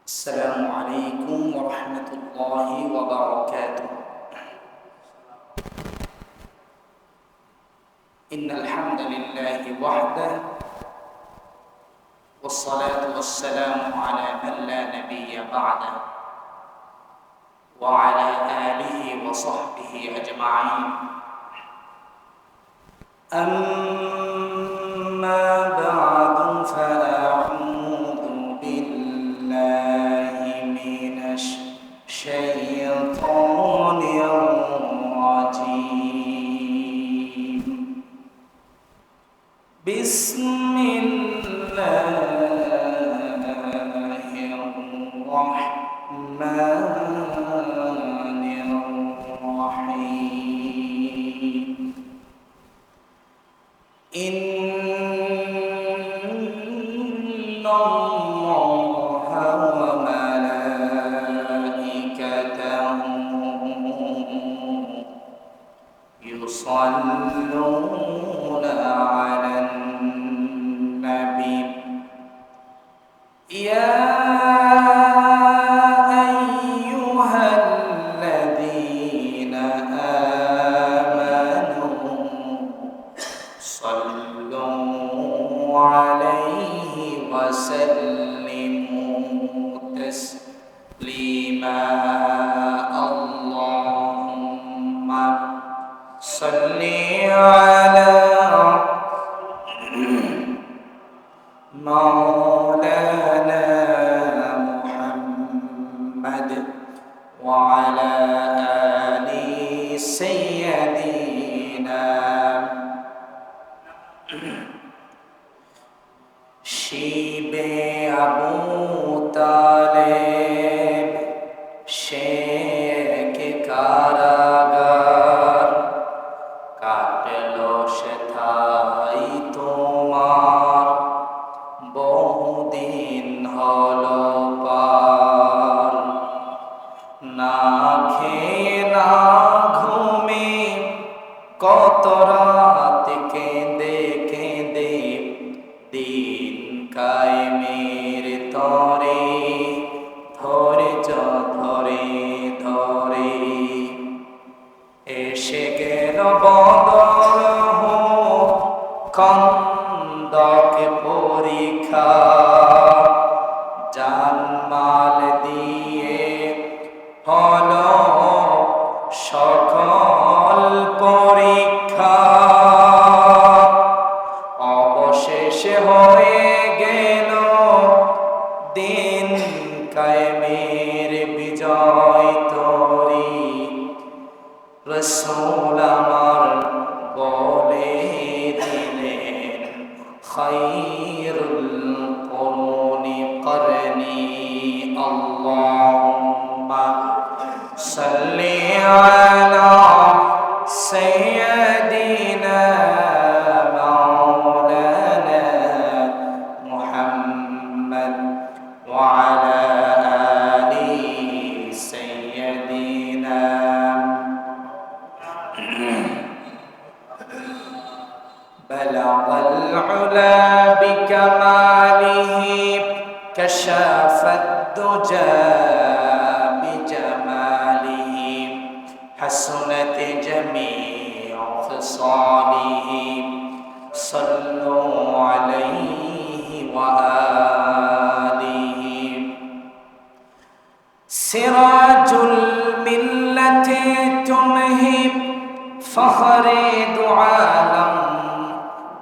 السلام عليكم ورحمة الله وبركاته. إن الحمد لله وحده والصلاة والسلام على من لا نبي بعده وعلى آله وصحبه أجمعين. أما بعد فأعوذ بالله من الشيطان الرجيم. بسم الله الرحمن الرحيم. إن الله وملائكته يصلون على النبي يا أيها الذين آمنوا صلوا عليه وسلموا تسليما. اللهم صل على مولانا محمد وعلى آل سيدنا شيب أبو طالب শেখ কারাগার কাটলো সেথায় তোমার বহুদিন হলো পার। না খেয়ে না ঘুমে কত রাত কেঁদে কেঁদে দিন কায়েমের তরে ধৈর্য ধরে ধরে এসে গেল বদর খন্দক পরীক্ষা জানমাল দিয়ে হলো সকল পরীক্ষা। অবশেষে হয়ে গেল দিন কায়েমের বিজয় তরি। রসূল আমার বলে দিলেন খায়রুল কুরুনি করনি। আল্লাহুম্মা সাল্লি আলা সাইয়্যিদিনা মাওলানা মুহাম্মদ ওয়া আলা আলি সাইয়্যিদিনা। بلغ العلا بكماله كشف الدجى بجماله حسنت جميع خصاله صلوا عليه وآله. سراج الملة تمهب فخر دعالم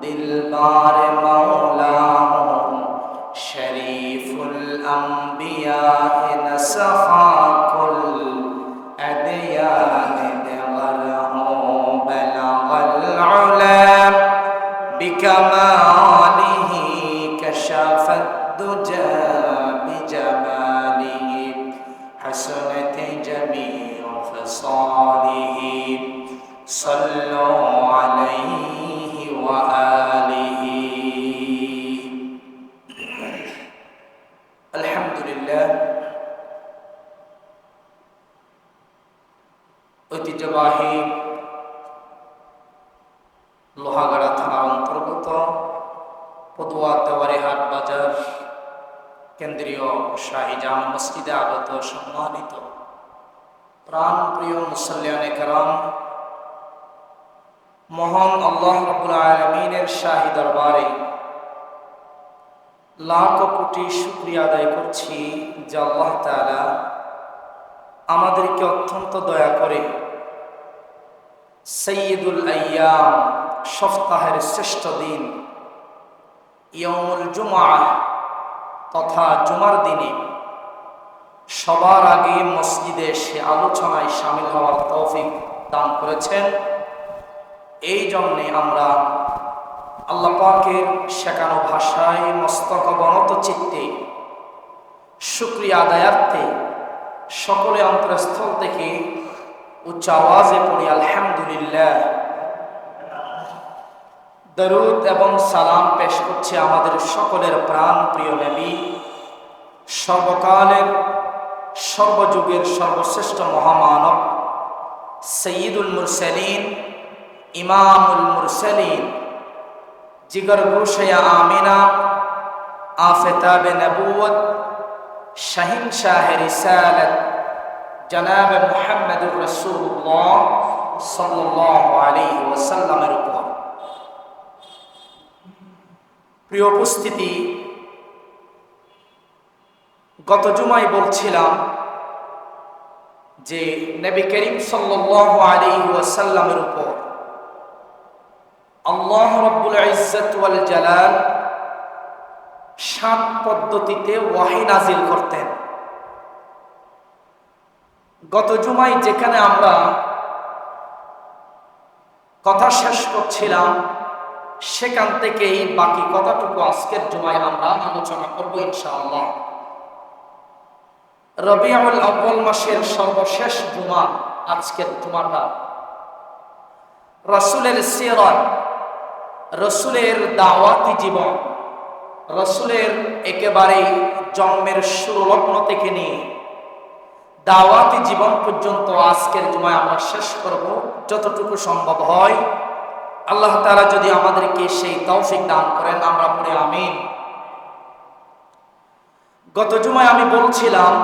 دلبار مولاه شريف الأنبياء نسخا كل أديان دغره. بلغ العلا بكماله كشف الدجى بجماله حسنت جميع خصاله صلوا عليه وآله. আলহামদুলিল্লাহ, ঐতিহ্যবাহী লোহাগাড়া থানার অন্তর্গত পদুয়া দেওয়ারি হাট বাজার কেন্দ্রীয় শাহী জামে মসজিদে আগত সম্মানিত প্রাণপ্রিয় মুসল্লিয়ানে কেরাম, মহান আল্লাহ রাব্বুল আলামিনের শাহী দরবারে লাখ কোটি শুকরিয়া আদায় করছি যে আল্লাহ তাআলা আমাদেরকে অত্যন্ত দয়া করে সাইয়্যিদুল আইয়াম, সপ্তাহের শ্রেষ্ঠ দিন ইয়াউমুল জুমআহ তথা জুমার দিনে সবার আগে মসজিদে এসে আলোচনায় শামিল হওয়ার তৌফিক দান করেছেন। এই জন্যে আমরা আল্লাহ পাকের শেখানো ভাষায় মস্তক অবনত চিত্তে শুকরিয়া আদায়ার্থে সকলে অন্তরস্থল থেকে উচ্চ আওয়াজে পড়ি আলহামদুলিল্লাহ। দরুদ এবং সালাম পেশ করছে আমাদের সকলের প্রাণ প্রিয় নবী, সর্বকালের সর্বযুগের সর্বশ্রেষ্ঠ মহামানব সৈয়দুল মুরসালিন, ইমামুল মুরসালিন, জিগর গুশয়া আমিনা, আফতাবে নবুয়ত, শাহিন শাহে রিসালাত জনাব মুহাম্মদুর রাসূলুল্লাহ সাল্লাল্লাহু আলাইহি ওয়াসাল্লামের উপর। প্রিয় উপস্থিতি, গত জুমায় বলছিলাম যে নবী করিম সাল্লাল্লাহু আলাইহি ওয়াসাল্লামের উপর আল্লাহ রাব্বুল ইজ্জত ওয়াল জালাল 7 পদ্ধতিতে ওয়াহী নাজিল করতেন। গত জুমায় যেখানে আমরা কথা শেষ করছিলাম সেখান থেকেই বাকি কথাটুকু আজকের জুমায় আমরা আলোচনা করব ইনশাআল্লাহ। রবিউল আউয়াল মাসের সর্বশেষ জুমা আজকের জুমাটা। রাসূলের সিরাত, রাসূলের দাওয়াতি জীবন, রাসূলের একেবারে জন্মের শুরু লগ্ন থেকে নিয়ে দাওয়াতি জীবন পর্যন্ত আজকের জুমায় আমরা শেষ করব যতটুকু সম্ভব হয়। আল্লাহ তাআলা যদি আমাদেরকে সেই তৌফিক দান করেন, আমরা পড়ে আমিন। গত জুমায় আমি বলছিলাম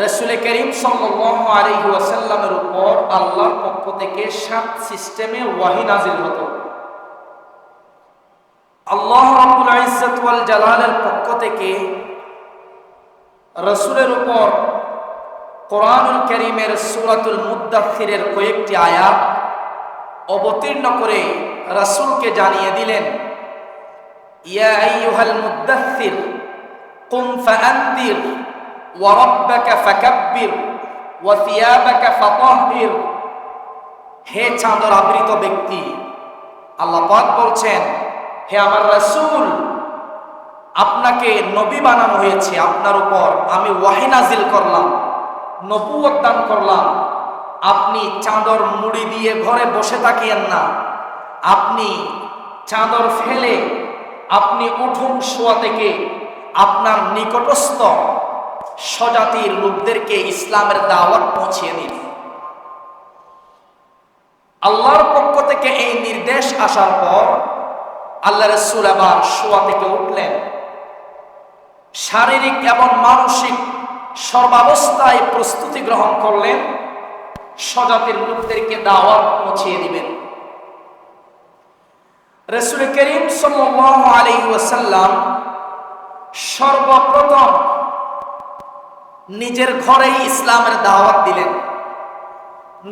রাসূল করিম সাল্লাল্লাহু আলাইহি ওয়াসাল্লামের উপর আল্লাহর পক্ষ থেকে 7 সিস্টেমে ওয়াহী নাজিল হতো। আল্লাহ রাব্বুল ইজ্জত ওয়াল জালালের পক্ষ থেকে রাসূলের উপর কোরআনুল কারীমের সূরাতুল মুদ্দাথিরের কয়েকটি আয়াত অবতীর্ণ করে রাসূলকে জানিয়ে দিলেন, ইয়া আইয়ুহাল মুদ্দাথির কুম ফাআনদির ওয়া রাব্বাকা ফাকাব্বির ওয়া থিয়াবাকা ফাতাহহির। হে চাদর আবৃত ব্যক্তি, আল্লাহ পাক বলছেন, হে আমার রাসূল, আপনাকে নবী বানানো হয়েছে, আপনার উপর আমি ওয়াহী নাজিল করলাম, নবুয়ত দান করলাম। আপনি চাদর মুড়ি দিয়ে ঘরে বসে থাকিয়েন না, আপনি চাদর ফেলে আপনি উঠুন শোয়া থেকে আপনার নিকটস্থ স্বজাতির লোকদেরকে ইসলামের দাওয়াত পৌঁছিয়ে দিন। আল্লাহর পক্ষ থেকে এই নির্দেশ আসার পর আল্লাহ রাসূল আবার শোয়া থেকে উঠলেন, শারীরিক এবং মানসিক সর্বাবস্থায় প্রস্তুতি গ্রহণ করলেন, স্বজাতির লোকদেরকে দাওয়াত পৌঁছিয়ে দিবেন। রাসূল করিম সাল্লাল্লাহু আলাইহি ওয়াসাল্লাম সর্বপ্রথম নিজের ঘরেই ইসলামের দাওয়াত দিলেন।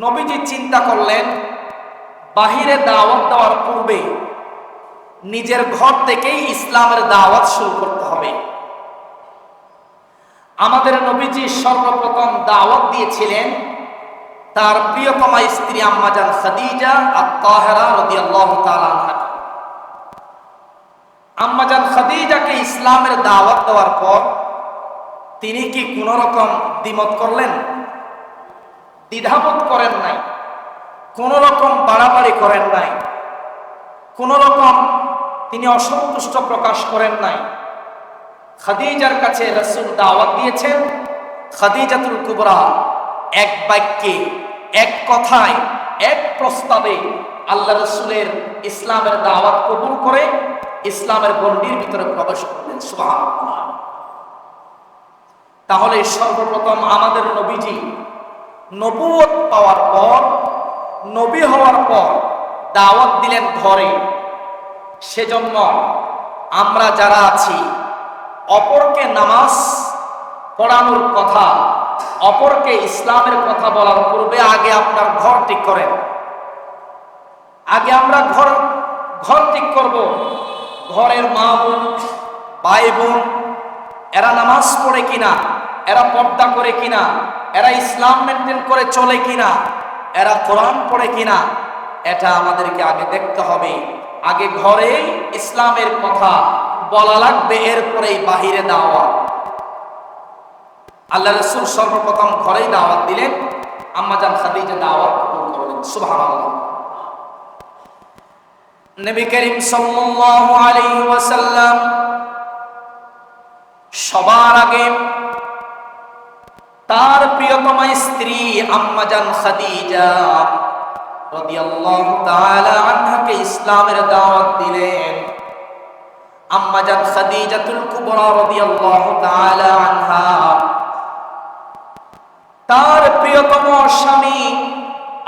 নবীজি চিন্তা করলেন বাহিরে দাওয়াত দেওয়ার পূর্বে নিজের ঘর থেকেই ইসলামের দাওয়াত শুরু করতে হবে। আমাদের নবীজি সর্বপ্রথম দাওয়াত দিয়েছিলেন তার প্রিয়তমা স্ত্রী আম্মাজান খাদিজা আত-তাহেরা রাদিয়াল্লাহু তাআলা আনহা। আম্মাজান খাদিজাকে ইসলামের দাওয়াত দেওয়ার পর তিনি কি কোন রকম দ্বিমত করলেন? দ্বিধাবোধ করেন নাই, কোন রকম বাড়াবাড়ি করেন নাই, কোন রকম তিনি অসন্তুষ্ট প্রকাশ করেন নাই। খাদিজার কাছে রাসূল দাওয়াত দিয়েছেন, খাদিজাতুল কুবরা এক বাক্যে, এক কথায়, এক প্রস্তাবে আল্লাহ রাসূলের ইসলামের দাওয়াত কবুল করে ইসলামের গণ্ডির ভিতরে প্রবেশ করলেন। সুবহানাল্লাহ। তাহলে সর্বপ্রথম আমাদের নবীজি নবুয়ত পাওয়ার পর, নবী হওয়ার পর দাওয়াত দিলেন ঘরে। সেজন্য আমরা যারা আছি অপরকে নামাজ পড়ানোর কথা, অপরকে ইসলামের কথা বলার পূর্বে আগে আপনার ঘর ঠিক করেন। আগে আমরা ঘর ঠিক করব। ঘরের মা বোন, ভাই বোন, এরা নামাজ পড়ে কিনা, এরা পর্দা করে কিনা, এরা ইসলাম মেনটেন করে চলে কিনা, এরা কোরআন পড়ে কিনা, এটা আমাদেরকে আগে দেখতে হবে। আগে ঘরে ইসলামের কথা বলা লাগবে, এরপরেই বাহিরে দাওয়াত। আল্লাহ রাসূল সর্বপ্রথম ঘরেই দাওয়াত দিলেন। আম্মা জান খাদিজা দাওয়াত কবুল করলেন। সুবহানাল্লাহ। নবী করিম সাল্লাল্লাহু আলাইহি ওয়াসাল্লাম সবার আগে তার প্রিয়তমা স্ত্রী আম্মা জান খাদিজা রাদিয়াল্লাহু তাআলা আনহাকে ইসলামের দাওয়াত দিলেন। আম্মা জান খাদিজাতুল কুবরা রাদিয়াল্লাহু তাআলা আনহা তার প্রিয়তম স্বামী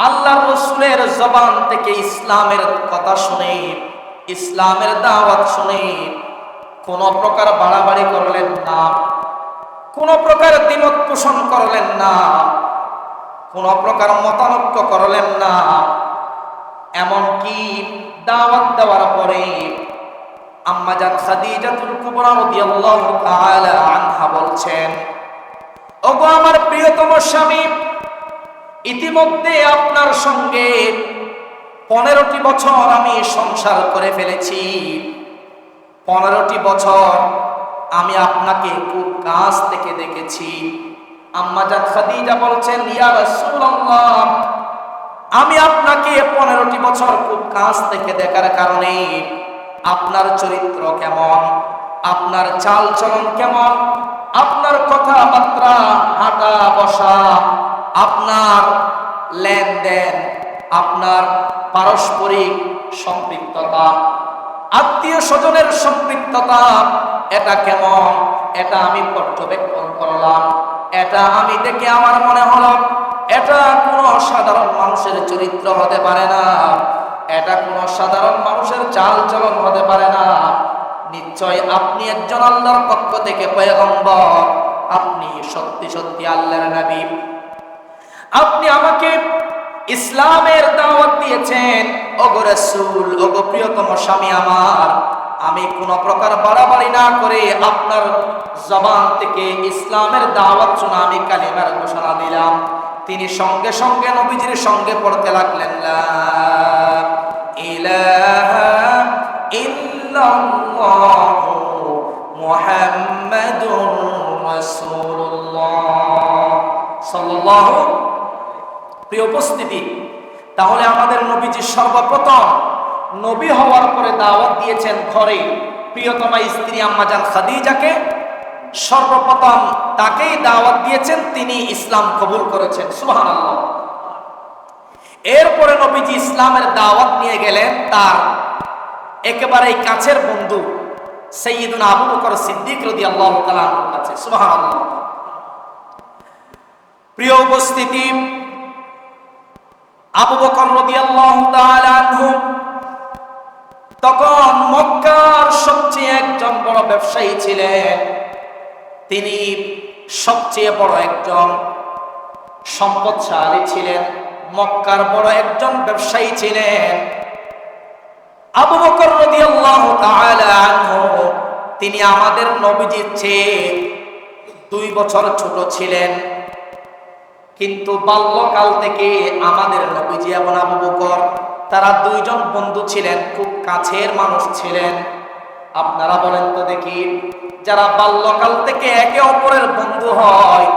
আল্লাহর রাসূলের জবান থেকে ইসলামের কথা শুনে, ইসলামের দাওয়াত শুনে কোন প্রকার বাড়াবাড়ি করলেন না, কোন প্রকার দ্বিমত পোষণ করলেন না, কোন প্রকার মতানৈক্য করলেন না। এমনকি দাওয়াত দেওয়ার পরে আম্মা জান খাদিজাতুল কুবরা রাদিয়াল্লাহু তাআলা আনহা বলছেন, ওগো আমার প্রিয়তম স্বামী, ইতিমধ্যে আপনার সঙ্গে 15টি বছর আমি সংসার করে ফেলেছি। 15টি বছর আমি আপনাকে খুব কাছ থেকে দেখেছি। আম্মা জান খাদিজা বলছেন, ইয়া রাসূলুল্লাহ, আমি আপনাকে 15টি বছর খুব কাছ থেকে দেখার কারণে আপনার চরিত্র কেমন, আপনার চাল চলন কেমন, আপনার কথাবার্তা, হাঁটা বসা, আপনার লেনদেন, আপনার পারস্পরিক সম্পৃক্ততা, আত্মীয় স্বজনের সম্পৃক্ততা, এটা কেমন, এটা আমি পর্যবেক্ষণ করলাম। এটা আমি দেখে আমার মনে হলো এটা কোনো সাধারণ মানুষের চরিত্র হতে পারে না, এটা কোনো সাধারণ মানুষের চাল চলন হতে পারে না। নিশ্চয় আপনি একজন আল্লাহর পক্ষ থেকে পয়গম্বর, আপনি সত্যি সত্যি আল্লাহর নবী। আপনি আমাকে ইসলামের দাওয়াত দিয়েছেন। ওগো রাসূল, ওগো প্রিয়তম স্বামী আমার, আমি কোন প্রকার বাড়াবাড়ি না করে আপনার জবান থেকে ইসলামের দাওয়াত শুনে আমি কালিমার ঘোষণা দিলাম। তিনি সঙ্গে সঙ্গে নবীজির সঙ্গে পড়তে লাগলেন, লা ইলাহা ইল্লাল্লাহু মুহাম্মাদুর রাসূলুল্লাহ সাল্লাল্লাহু। প্রিয় উপস্থিতি, তাহলে আমাদের নবীজি সর্বপ্রথম নবী হওয়ার পরে দাওয়াত দিয়েছেন ঘরে। প্রিয়তমা স্ত্রী আম্মা জান খাদিজাকে সর্বপ্রথম তাকেই দাওয়াত দিয়েছেন, তিনি ইসলাম কবুল করেছেন। সুবহানাল্লাহ। এরপরে নবীজি ইসলামের দাওয়াত নিয়ে গেলেন তার একেবারেই কাছের বন্ধু সাইয়্যিদুনা আবু বকর সিদ্দিক রাদিয়াল্লাহু তাআলা আনহুর কাছে। সুবহানাল্লাহ। প্রিয় উপস্থিতি, আবু বকর রাদিয়াল্লাহু তাআলা আনহু তখন মক্কার সবচেয়ে একজন বড় ব্যবসায়ী ছিলেন। তিনি সবচেয়ে বড় একজন সম্পদশালী ছিলেন, মক্কার বড় একজন ব্যবসায়ী ছিলেন। আবু বকর রাদিয়াল্লাহু তাআলা আনহু তিনি আমাদের নবীজির চেয়ে 2 বছর ছোট ছিলেন, কিন্তু বাল্যকাল থেকে আমাদের নবীজি এবং আবু বকর তারা 2 জন বন্ধু ছিলেন, খুব কাছের মানুষ ছিলেন। আপনারা বলেন তো দেখি, যারা বাল্যকাল থেকে একে অপরের বন্ধু হয়,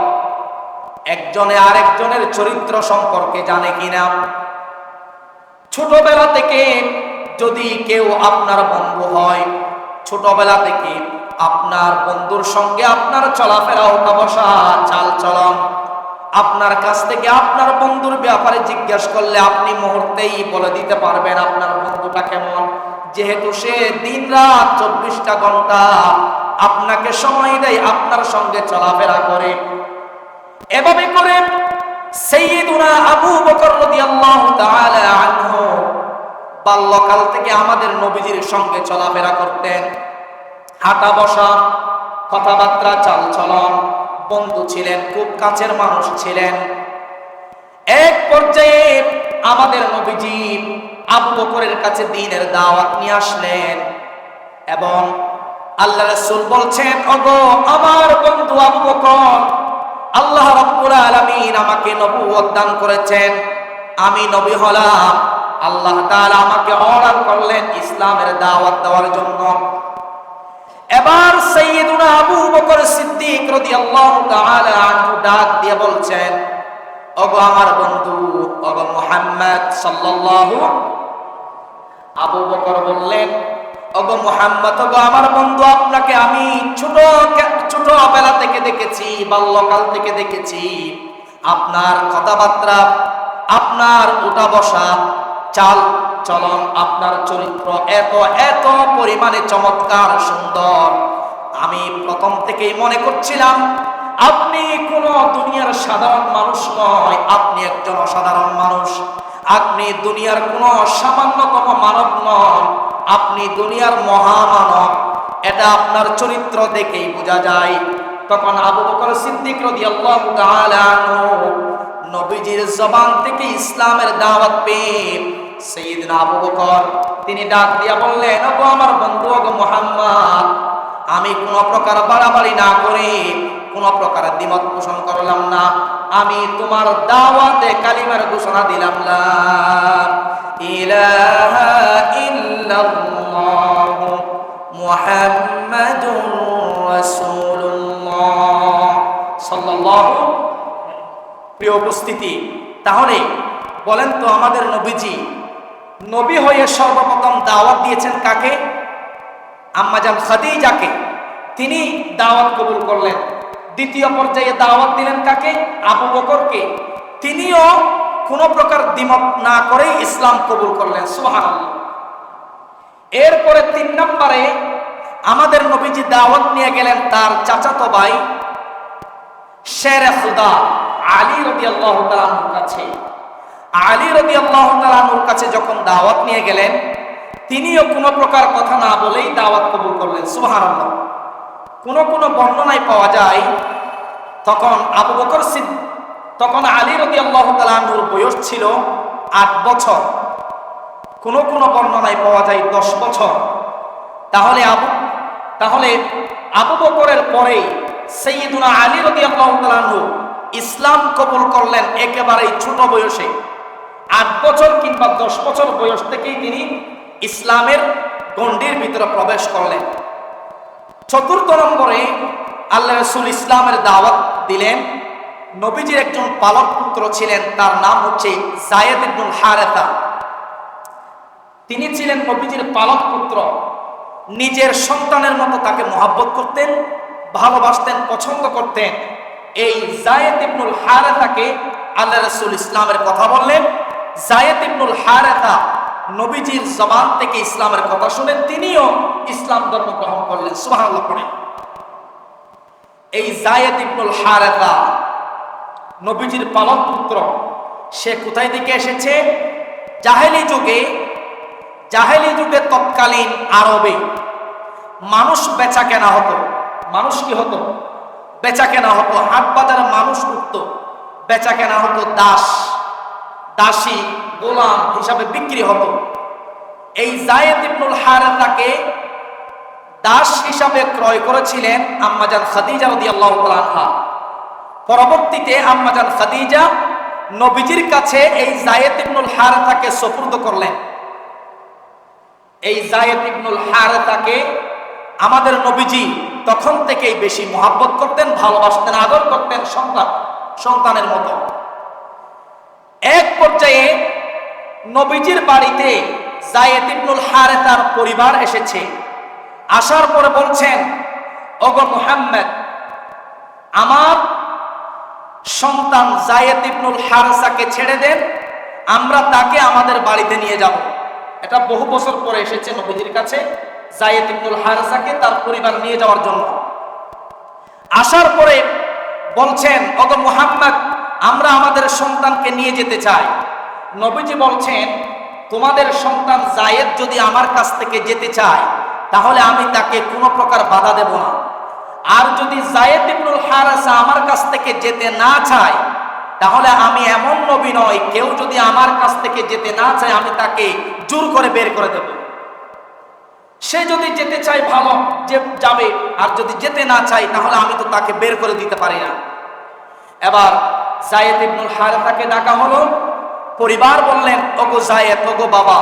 একজনে আরেকজনের চরিত্র সম্পর্কে জানে কিনা? ছোটবেলা থেকে যদি কেউ আপনার বন্ধু হয়, ছোটবেলা থেকে আপনার বন্ধুর সঙ্গে আপনার চলাফেরা, ওঠা বসা, চাল চলন, আপনার কাছ থেকে আপনার বন্ধুর ব্যাপারে জিজ্ঞাসা করলে আপনি মুহূর্তেই বলে দিতে পারবেন আপনার বন্ধুটা কেমন, যেহেতু সে দিন রাত 24টা ঘন্টা আপনাকে সময় দেয়, আপনার সঙ্গে চলাফেরা করে। এভাবে করে সাইয়্যিদুনা আবু বকর রাদিয়াল্লাহু তাআলা আনহু বাল্যকাল থেকে আমাদের নবীজির সঙ্গে চলাফেরা করতেন। হাঁটা বসা, কথাবার্তা, চালচলন, বন্ধু ছিলেন, খুব কাছের মানুষ ছিলেন। এক পর্যায়ে আমাদের নবীজি আবু বকরের কাছে দ্বীনের দাওয়াত নিয়ে আসলেন এবং আল্লাহ রাসূল বলছেন, ওগো আমার বন্ধু আবু বকর, আল্লাহ রাব্বুল আলামিন আমাকে নবুয়ত দান করেছেন, আমি নবী হলাম। আল্লাহ তাআলা আমাকে অর্ডার করলেন ইসলামের দাওয়াত দেওয়ার জন্য। এবার সাইয়্যিদুনা আবু বকর সিদ্দিক রাদিয়াল্লাহু তাআলা আনহু ডাক দিয়ে বলছেন, ওগো আমার বন্ধু, ওগো মুহাম্মদ সাল্লাল্লাহু। আবু বকর বললেন, ওগো মুহাম্মদ, ওগো আমার বন্ধু, আপনাকে আমি ছোটবেলা থেকে দেখেছি, বাল্যকাল থেকে দেখেছি। আপনার কথাবার্তা, আপনার উঠা বসা, চাল চলন, আপনার চরিত্র এত এত পরিমাণে চমৎকার, সুন্দর। আমি প্রথম থেকেই মনে করছিলাম আপনি কোন দুনিয়ার সাধারণ মানুষ নয়, আপনি একজন অসাধারণ মানুষ। আপনি দুনিয়ার কোন সামান্যতম মানব নন, আপনি দুনিয়ার মহামানব। এটা আপনার চরিত্র দেখেই বোঝা যায়। তখন আবু বকর সিদ্দিক রাদিয়াল্লাহু তাআলা আনহু নবীজির জবান থেকে ইসলামের দাওয়াত পেয়ে সাইয়্যিদনা আবু বকর তিনি ডাক দিয়া বললেন, ওগো আমার বন্ধু, ওগো মুহাম্মদ, আমি কোন প্রকার বাড়াবাড়ি না করে, কোন প্রকার দ্বিমত পোষণ করলাম না, আমি তোমার দাওয়াতে কালিমার ঘোষণা দিলাম, লা ইলাহা ইল্লাল্লাহ মুহাম্মাদুর রাসূলুল্লাহ সাল্লাল্লাহু। প্রিয় উপস্থিতি, তাহলে বলেন তো আমাদের নবীজি নবী হয়ে সর্বপ্রথম দাওয়াত দিয়েছেন কাকে? আম্মাজান খাদিজাকে। তিনি দাওয়াত কবুল করলেন। দ্বিতীয় পর্যায়ে দাওয়াত দিলেন কাকে? আবু বকরকে। তিনিও কোনো প্রকার দ্বিমত না করে ইসলাম কবুল করলেন। সুবহানাল্লাহ। এরপরে 3 নম্বরে আমাদের নবীজি দাওয়াত নিয়ে গেলেন তার চাচাতো ভাই শেরে খুদা আলী রাদিয়াল্লাহু তাআলার কাছে। আলী রাদিয়াল্লাহু তাআলার কাছে যখন দাওয়াত নিয়ে গেলেন, তিনিও কোনো প্রকার কথা না বলেই দাওয়াত কবুল করলেন। সুবহানাল্লাহ। কোন বর্ণনায় পাওয়া যায় তখন আবু বকর সিদ্দিক, তখন আলী রাদিয়াল্লাহু তাআলার বয়স ছিল 8 বছর, কোন বর্ণনায় পাওয়া যায় 10 বছর। তাহলে আবু বকরের পরে সাইয়্যিদুনা আলী রাদিয়াল্লাহু তাআলা ইসলাম কবুল করলেন একেবারেই ছোট বয়সে। 8 বছর কিংবা 10 বছর বয়স থেকেই তিনি ইসলামের গণ্ডির ভিতরে প্রবেশ করলেন। 4র্থ নম্বরে আল্লাহ রাসূল ইসলামের দাওয়াত দিলেন। নবীজির একজন পালক পুত্র ছিলেন, তার নাম হচ্ছে যায়েদ ইবনুল হারেসা। তিনি ছিলেন নবীজির পালক পুত্র। নিজের সন্তানের মতো তাকে মহব্বত করতেন, ভালোবাসতেন, পছন্দ করতেন। এই যায়েদ ইবনুল হারেসাকে আল্লাহ রাসূল ইসলামের কথা বললেন। যায়েদ ইবনুল হারেসা নবীজির জবান থেকে ইসলামের কথা শুনেন, তিনিও ইসলাম ধর্ম গ্রহণ করলেন। সুবহানাল্লাহ পড়েন। এই যায়েদ ইবনুল হারেসা নবীজির পালক পুত্র। সে কোথায় থেকে এসেছে? জাহেলি যুগে তৎকালীন আরবে মানুষ বেচা কেনা হতো। মানুষ কি হতো? বেচা কেনা হতো। হাট বাজারে মানুষ উঠত, বেচা কেনা হতো। দাসী, গোলাম হিসাবে বিক্রি হতো। এই যায়েদ ইবনুল হারেসাকে দাস হিসাবে ক্রয় করেছিলেন আম্মাজান খাদিজা রাদিয়াল্লাহু তাআলা আনহা। পরবর্তীতে আম্মাজান খাদিজা নবীজির কাছে এই যায়েদ ইবনুল হারেসাকে সুপুর্দ করলেন। এই যায়েদ ইবনুল হারেসাকে আমাদের নবীজি তখন থেকেই বেশি মহব্বত করতেন, ভালোবাসতেন, আদর করতেন, সন্তানের মতো। এক পর্যায়ে নবীজির বাড়িতে যায়েদ ইবনুল হারেসার পরিবার এসেছে। আসার পরে বলছেন, ওগো মুহাম্মদ, আমার সন্তান যায়েদ ইবনুল হারেসাকে ছেড়ে দেন, আমরা তাকে আমাদের বাড়িতে নিয়ে যাব। এটা বহু বছর পরে এসেছে নবীজির কাছে। যায়েদ ইবনুল হারেসাকে তার পরিবার নিয়ে যাওয়ার জন্য। আসার পরে বলছেন, ওগো মুহাম্মদ, আমরা আমাদের সন্তানকে নিয়ে যেতে চাই। নবীজি বলছেন, তোমাদের সন্তান যায়েদ যদি আমার কাছ থেকে যেতে চায় তাহলে আমি তাকে কোনো প্রকার বাধা দেব না। আর যদি যায়েদ ইবনুল হারেসা আমার কাছ থেকে যেতে না চায় তাহলে আমি এমন নবী নই, কেউ যদি আমার কাছ থেকে যেতে না চায় আমি তাকে জোর করে বের করে দেব। সে যদি যেতে চায় ভালো, যে যাবে, আর যদি যেতে না চায় তাহলে আমি তো তাকে বের করে দিতে পারি না। এবার যায়েদ ইবনুল হারেসাকে ডাকা হলো। পরিবার বললেন, ওগো যায়েদ, ওগো বাবা,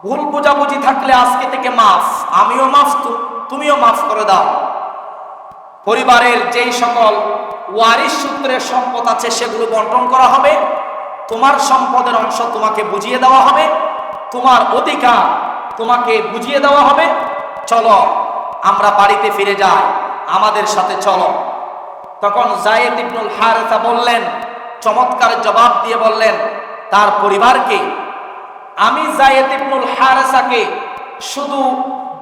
ভুল বোঝাবুঝি থাকলে আজকে থেকে মাফ, আমিও মাফ, তুমিও মাফ করে দাও। পরিবারের যেই সকল ওয়ারিশ সূত্রের সম্পদ আছে সেগুলো বন্টন করা হবে, তোমার সম্পদের অংশ তোমাকে বুঝিয়ে দেওয়া হবে, তোমার অধিকার তোমাকে বুঝিয়ে দেওয়া হবে। চলো আমরা বাড়িতে ফিরে যাই, আমাদের সাথে চলো। তখন যায়েদ ইবনুল হারেসা বললেন, চমৎকার জবাব দিয়ে বললেন তার পরিবারকে, আমি যায়েদ ইবনুল হারেসাকে শুধু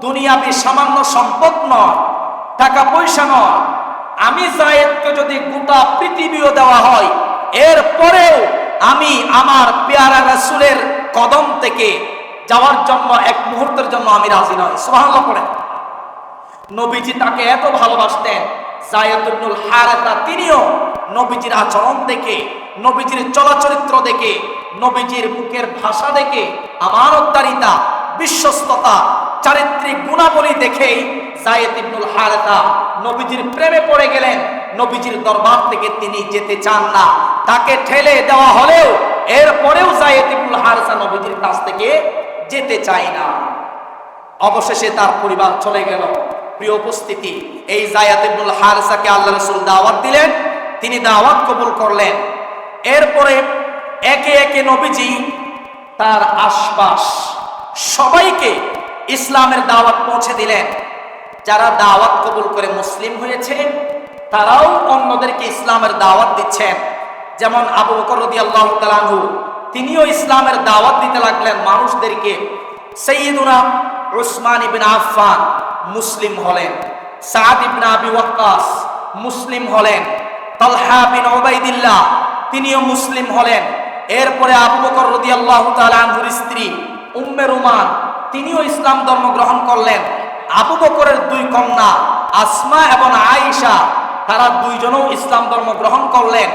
দুনিয়াবি সামান্য সম্পদ নয়, টাকা পয়সা নয়, আমি যায়েদকে যদি গোটা পৃথিবীও দেওয়া হয় এরপরেও আমি আমার পেয়ারা রাসূলের কদম থেকে যাওয়ার জন্য এক মুহূর্তের জন্য আমি রাজি নই। সুবহানাল্লাহ পড়েন। নবীজি তাকে এত ভালোবাসতেন, যায়েদ ইবনুল হারেসা তিনিও নবীজির আচরণ দেখে, নবীজির চলাচরিত্র দেখে, নবীজির মুখের ভাষা দেখে, আমানতদারিতা, বিশ্বস্ততা, চারিত্রিক গুণাবলী দেখেই যায়েদ ইবনুল হারেসা নবীজির প্রেমে পড়ে গেলেন। নবীজির দরবার থেকে তিনি যেতে চান না, তাকে ঠেলে দেওয়া হলেও এরপরেও যায়েদ ইবনুল হারেসা নবীজির কাছ থেকে যেতে চায় না। অবশেষে তার পরিবার চলে গেল। প্রিয় উপস্থিতি, এই যায়েদ ইবনুল হারেসাকে আল্লাহ রাসূল দাওয়াত দিলেন, তিনি দাওয়াত কবুল করলেন। এরপরে একে একে নবীজি তার আশপাশ সবাইকে ইসলামের দাওয়াত পৌঁছে দিলেন। যারা দাওয়াত কবুল করে মুসলিম হয়েছে তারাও অন্যদেরকে ইসলামের দাওয়াত দিচ্ছেন। যেমন আবু বকর রাদিয়াল্লাহু তাআলা আনহু, তিনিও ইসলামের দাওয়াত দিতে লাগলেন মানুষদেরকে। সাইয়্যিদুনা উসমান ইবনে আফফান মুসলিম হলেন, সাদ ইবনে আবি ওয়াক্কাস মুসলিম হলেন, তালহা বিন উবাইদিল্লাহ তিনিও মুসলিম হলেন। এরপরে আবু বকর রাদিয়াল্লাহু তাআলা আনহুর স্ত্রী উম্মে রুমান তিনিও ইসলাম ধর্ম গ্রহণ করলেন। আবু বকরের দুই কন্যা আসমা এবং আয়েশা, তারা দুইজনও ইসলাম ধর্ম গ্রহণ করলেন।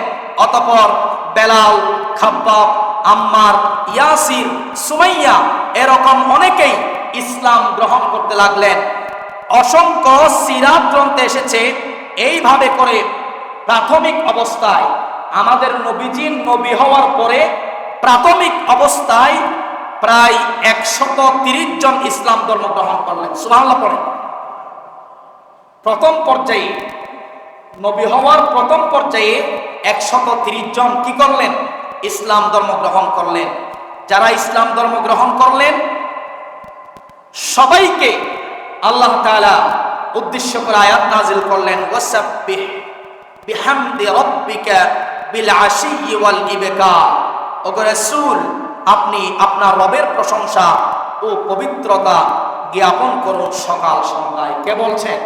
অতঃপর বেলাল, খাব্বাব, আম্মার, ইয়াসির, সুমাইয়া এরকম অনেকেই ইসলাম গ্রহণ করতে লাগলেন। অসংখ্য সিরাত গ্রন্থে এসেছে এইভাবে করে প্রাথমিক অবস্থায় আমাদের নবীজি নবী হওয়ার পরে প্রাথমিক অবস্থায় প্রায় 130 জন ইসলাম ধর্ম গ্রহণ করলেন। সুবহানাল্লাহ পড়েন। প্রথম পর্যায়ে নবী হওয়ার প্রথম পর্যায়ে 130 জন কি করলেন? ইসলাম ধর্ম গ্রহণ করলেন। যারা ইসলাম ধর্ম গ্রহণ করলেন সবাইকে আল্লাহ তাআলা উদ্দেশ্য করে আয়াত নাযিল করলেন, ওয়াসাব্বিহ বিহামদি রাব্বিকা বিল আশিয়্যি ওয়াল ইবকার। ওগো রাসূল, আপনি আপনার রবের প্রশংসা ও পবিত্রতা জ্ঞাপন করুন সকাল সন্ধ্যায়। কে বলছেন?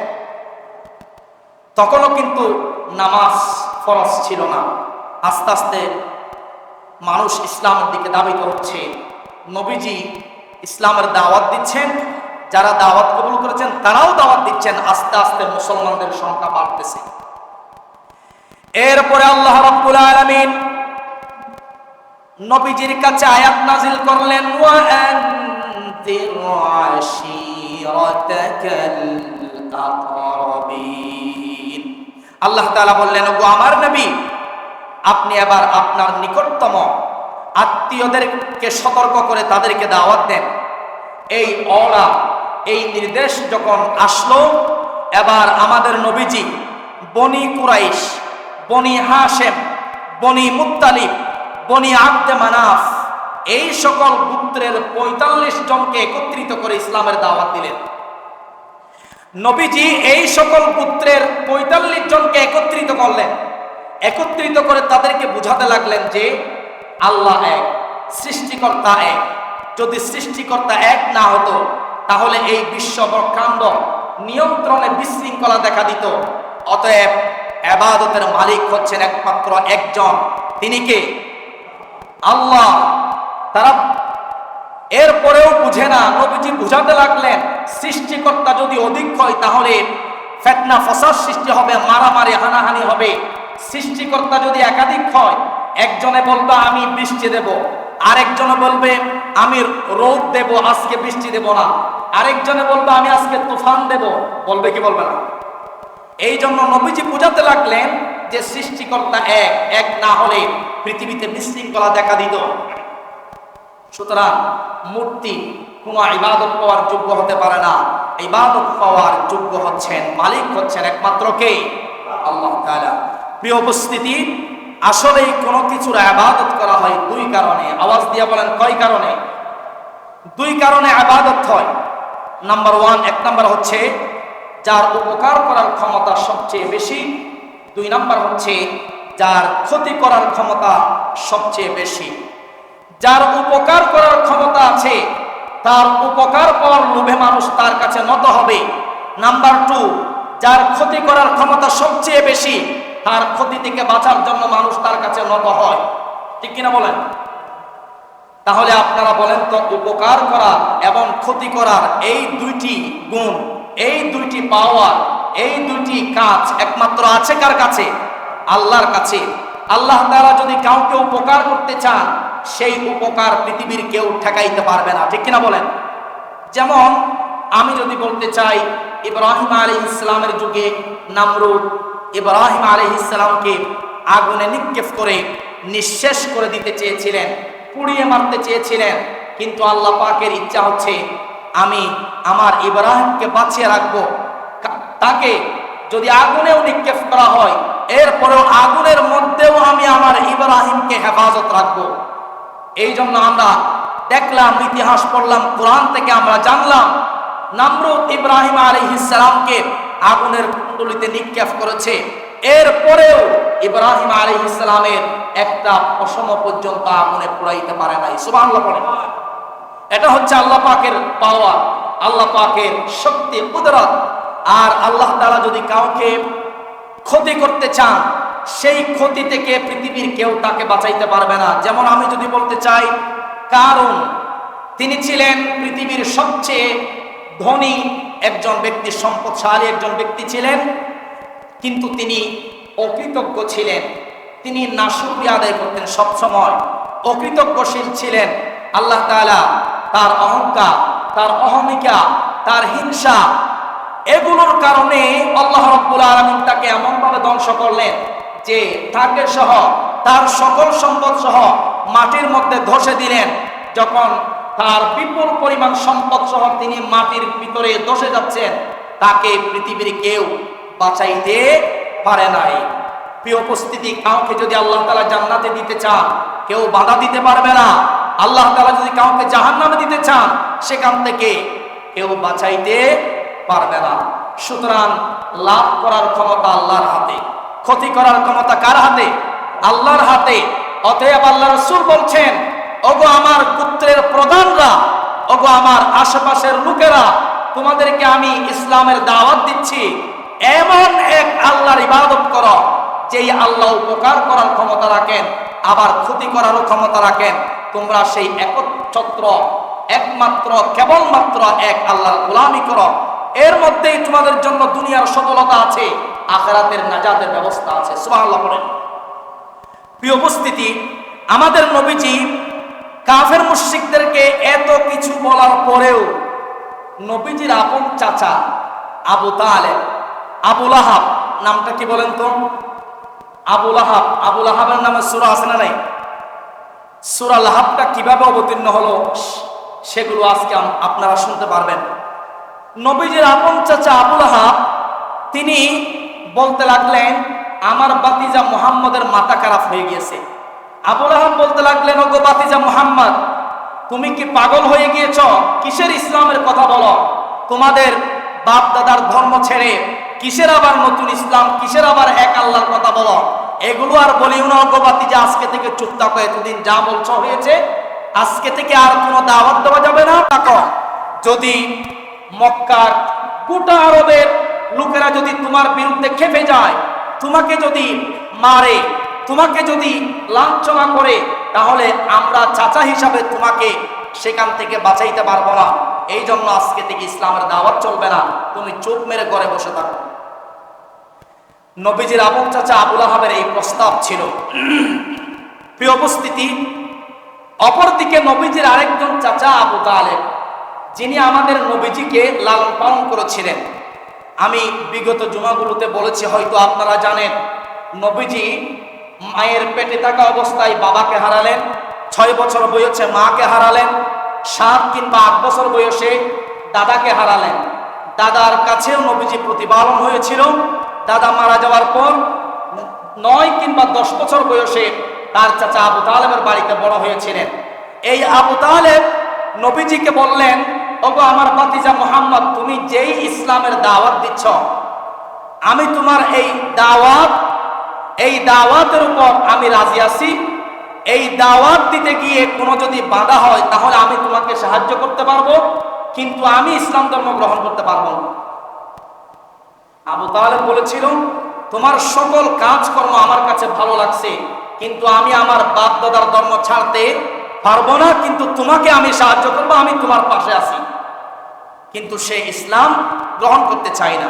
তখনও কিন্তু নামাজ ফরজ ছিল না। আস্তে আস্তে মানুষ ইসলামের দিকে ধাবিত হচ্ছে। নবীজি ইসলামের দাওয়াত দিচ্ছেন, যারা দাওয়াত কবুল করেছেন তারাও দাওয়াত দিচ্ছেন। আস্তে আস্তে মুসলমানদের সংখ্যা বাড়তেছে। এরপরে আল্লাহ রাব্বুল আলামিন নবীজির কাছে আয়াত নাযিল করলেন, ওয়া আনজির আশীরাতাকাল আকরাবিন। আল্লাহ তাআলা বললেন, ওগো আমার নবী, আপনি এবার আপনার নিকটতম আত্মীয়দেরকে সতর্ক করে তাদেরকে দাওয়াত দেন। এই অর্ডার, এই নির্দেশ যখন আসলো, এবার আমাদের নবীজি বনি কুরাইশ, বনি হাশেম, বনি মুত্তালিব, বনি আব্দে মানাফ এই সকল গোত্রের 45 জনকে একত্রিত করে ইসলামের দাওয়াত দিলেন। নবীজি এই সকল গোত্রের 45 জনকে একত্রিত করলেন। একত্রিত করে তাদেরকে বুঝাতে লাগলেন যে আল্লাহ এক, সৃষ্টিকর্তা এক। যদি সৃষ্টিকর্তা এক না হতো তাহলে এই বিশ্ব ব্রহ্মাণ্ড নিয়ন্ত্রণে বিশৃঙ্খলা দেখা দিত। অতএব ইবাদতের মালিক হচ্ছেন একমাত্র একজন, তিনি কে? আল্লাহ। তারা এরপরেও বুঝে না, নবীজি বুঝাতে লাগলেন সৃষ্টিকর্তা যদি অধিক হয় তাহলে ফিতনা ফাসাদ সৃষ্টি হবে, মারামারি হানাহানি হবে। সৃষ্টিকর্তা যদি একাধিক হয়, একজনে বলবে আমি বৃষ্টি দেব, আরেকজনে বলবে আমি রোদ দেব, আজকে বৃষ্টি দেব না, আরেকজনে বলবে আমি আজকে তুফান দেব, বলবে কি বলবে না? এই জন্য নবীজি বুঝাতে লাগলেন যে সৃষ্টিকর্তা এক, এক না হলে পৃথিবীতে বিশৃঙ্খলা দেখা দিত। সুতরাং মূর্তি কোনো ইবাদত পাওয়ার যোগ্য হতে পারে না। ইবাদত পাওয়ার যোগ্য হচ্ছেন, মালিক হচ্ছেন একমাত্র কে? আল্লাহ তাআলা। প্রিয় উপস্থিতি, আসলেই কোনো কিছুর ইবাদত করা হয় দুই কারণে। আওয়াজ দিয়ে বলেন কয় কারণে? দুই কারণে ইবাদত হয়। নাম্বার ওয়ান, এক নাম্বার হচ্ছে যার উপকার করার ক্ষমতা সবচেয়ে বেশি। দুই নাম্বার হচ্ছে যার ক্ষতি করার ক্ষমতা সবচেয়ে বেশি। যার উপকার করার ক্ষমতা আছে, তার উপকার পাওয়ার লোভে মানুষ তার কাছে নত হবে। নাম্বার টু, যার ক্ষতি করার ক্ষমতা সবচেয়ে বেশি, তার ক্ষতি থেকে বাঁচার জন্য মানুষ তার কাছে নত হয়। ঠিক কিনা বলেন? তাহলে আপনারা বলেন তো, উপকার করা এবং ক্ষতি করার এই দুইটি গুণ, এই দুইটি পাওয়ার, এই দুইটি কাজ একমাত্র আছে কার কাছে? আল্লাহর কাছে। আল্লাহ তাআলা যদি কাউকে উপকার করতে চান, সেই উপকার পৃথিবীর কেউ ঠেকাইতে পারবে না। ঠিক কিনা বলেন? যেমন আমি যদি বলতে চাই, ইব্রাহিম আলাইহিস সালামের যুগে নমরুদ ইব্রাহিম আলাইহিস সালামকে আগুনে নিক্ষেপ করে নিঃশেষ করে দিতে চেয়েছিলেন, পুড়িয়ে মারতে চেয়েছিলেন, কিন্তু আল্লাহ পাকের ইচ্ছা হচ্ছে আমি আমার ইব্রাহিমকে বাঁচিয়ে রাখবো। তাকে যদি আগুনেও নিক্ষেপ করা হয়, এরপরেও আগুনের মধ্যেও আমি আমার ইব্রাহিমকে হেফাজত রাখবো। এই জন্য আমরা দেখলাম, ইতিহাস পড়লাম, কোরআন থেকে আমরা জানলাম নমরুদ ইব্রাহিম আলাইহিস সালামকে আগুনের কুণ্ডলিতে নিক্ষেপ করেছে, এরপরেও ইব্রাহিম আলাইহিস সালামের একটা পশম পর্যন্ত আগুনে পোড়াইতে পারে নাই। সুবহানাল্লাহ পড়েন। এটা হচ্ছে আল্লাহ পাকের পাওয়ার, আল্লাহ পাকের শক্তি, কুদরত। আর আল্লাহ তাআলা যদি কাউকে ক্ষতি করতে চান, সেই ক্ষতি থেকে পৃথিবীর কেউ তাকে বাঁচাইতে পারবে না। যেমন আমি যদি বলতে চাই, কারণ তিনি ছিলেন পৃথিবীর সবচেয়ে ধনী একজন ব্যক্তি, সম্পদশালী একজন ব্যক্তি ছিলেন, কিন্তু তিনি অকৃতজ্ঞ ছিলেন। তিনি নাশুকরিয়া আদায় করতেন, সবসময় অকৃতজ্ঞশীল ছিলেন। আল্লাহ তাআলা তার অহংকার, তার অহমিকা, তার হিংসা, এগুলোর কারণে আল্লাহ রাব্বুল আলামিন তাকে এমনভাবে ধ্বংস করলেন যে তাকে সহ তার সকল সম্পদ সহ মাটির মধ্যে ধসে দিলেন। যখন তার বিপুল পরিমাণ সম্পদ সহ তিনি মাটির ভিতরে ধসে যাচ্ছেন, তাকে পৃথিবীর কেউ বাঁচাইতে পারে নাই। প্রিয় উপস্থিতি, কাউকে যদি আল্লাহ তাআলা জান্নাতে দিতে চান, কেউ বাধা দিতে পারবে না। আল্লাহ তাআলা যদি কাউকে জাহান্নামে দিতে চান, সেখান থেকে কেউ বাঁচাইতে পারবে না। সুতরাং লাভ করার ক্ষমতা আল্লাহর হাতে, ক্ষতি করার ক্ষমতা কার হাতে? আল্লাহর হাতে। অতএব আল্লাহ রাসূল বলছেন, ওগো আমার গোত্রের প্রধানরা, ওগো আমার আশেপাশের লোকেরা, তোমাদেরকে আমি ইসলামের দাওয়াত দিচ্ছি, এমন এক আল্লাহর ইবাদত করো যেই আল্লাহ উপকার করার ক্ষমতা রাখেন, আবার ক্ষতি করারও ক্ষমতা রাখেন। তোমরা সেই একচ্ছত্র, একমাত্র, কেবলমাত্র এক আল্লাহর গোলামি করো। এর মধ্যেই তোমাদের জন্য দুনিয়ার সফলতা আছে, আখিরাতের নাজাতের ব্যবস্থা আছে। সুবহানাল্লাহ পড়েন। প্রিয় উপস্থিতি, আমাদের নবীজি কাফের মুশরিকদেরকে এত কিছু বলার পরেও নবীজির আপন চাচা আবু তালেব, আবু লাহাব, নামটা কি বলেন তো? আবু লাহাব। আবু লাহাবের নামে সূরা আছে না নাই? সূরা লাহাবটা কিভাবে অবতীর্ণ হলো সেগুলো আজকে আপনারা শুনতে পারবেন। নবীজির আপন চাচা আবু লাহাব তিনি বলতে লাগলেন, আমার বাতিজা মুহাম্মদের মাথা খারাপ হয়ে গিয়েছে। আবু লাহাব বলতে লাগলেন, ওগো বাতিজা মুহাম্মদ, তুমি কি পাগল হয়ে গিয়েছ? কিসের ইসলামের কথা বলো? তোমাদের বাপ দাদার ধর্ম ছেড়ে কিসের আবার নতুন ইসলাম, কিসের আবার এক আল্লাহর কথা বলো? এগুলো আর বলিও না ওগো বাতিজা, আজকে থেকে চুপ থাকো। এতদিন যা বলছো হয়েছে, আজকে থেকে আর কোনো দাওয়াত দেওয়া যাবে না। থাকো, যদি মক্কার গোটা আরবের লোকেরা যদি তোমার বিরুদ্ধে খেপে যায়, তোমাকে যদি মারে, তোমাকে যদি লাঞ্ছনা করে, তাহলে আমরা চাচা হিসাবে তোমাকে সেখান থেকে বাঁচাইতে পারবো না। এই জন্য আজকে থেকে ইসলামের দাওয়াত চলবে না, তুমি চুপ মেরে ঘরে বসে থাকো। নবীজির আপন চাচা আবু লাহাবের এই প্রস্তাব ছিল। প্রিয় উপস্থিতি, অপরদিকে নবীজির আরেকজন চাচা আবু তালেব, যিনি আমাদের নবীজিকে লালন পালন করেছিলেন। আমি বিগত জুমাগুলোতে বলেছি, হয়তো আপনারা জানেন, নবীজি মায়ের পেটে থাকা অবস্থায় বাবাকে হারালেন, 6 বছর বয়সে মাকে হারালেন, 7 কিংবা 8 বছর বয়সে দাদাকে হারালেন। দাদার কাছেও নবীজি প্রতিপালন হয়েছিল। দাদা মারা যাওয়ার পর 9 কিংবা 10 বছর বয়সে তার চাচা আবু তালেবের বাড়িতে বড় হয়েছিলেন। এই আবু তালেব নবীজিকে বললেন, ওগো আমার ভাতিজা মুহাম্মদ, তুমি যেই ইসলামের দাওয়াত দিচ্ছ, আমি তোমার এই দাওয়াতের উপর আমি রাজি আছি। এই দাওয়াত দিতে গিয়ে কোনো যদি বাধা হয়, তাহলে আমি তোমাকে সাহায্য করতে পারবো, কিন্তু আমি ইসলাম ধর্ম গ্রহণ করতে পারবো না। আবু তালেব বলেছিল, তোমার সকল কাজকর্ম আমার কাছে ভালো লাগছে, কিন্তু আমি আমার বাপ দাদার ধর্ম ছাড়তে পারবো না, কিন্তু তোমাকে আমি সাহায্য করবো, আমি তোমার পাশে আছি। কিন্তু সে ইসলাম গ্রহণ করতে চায় না।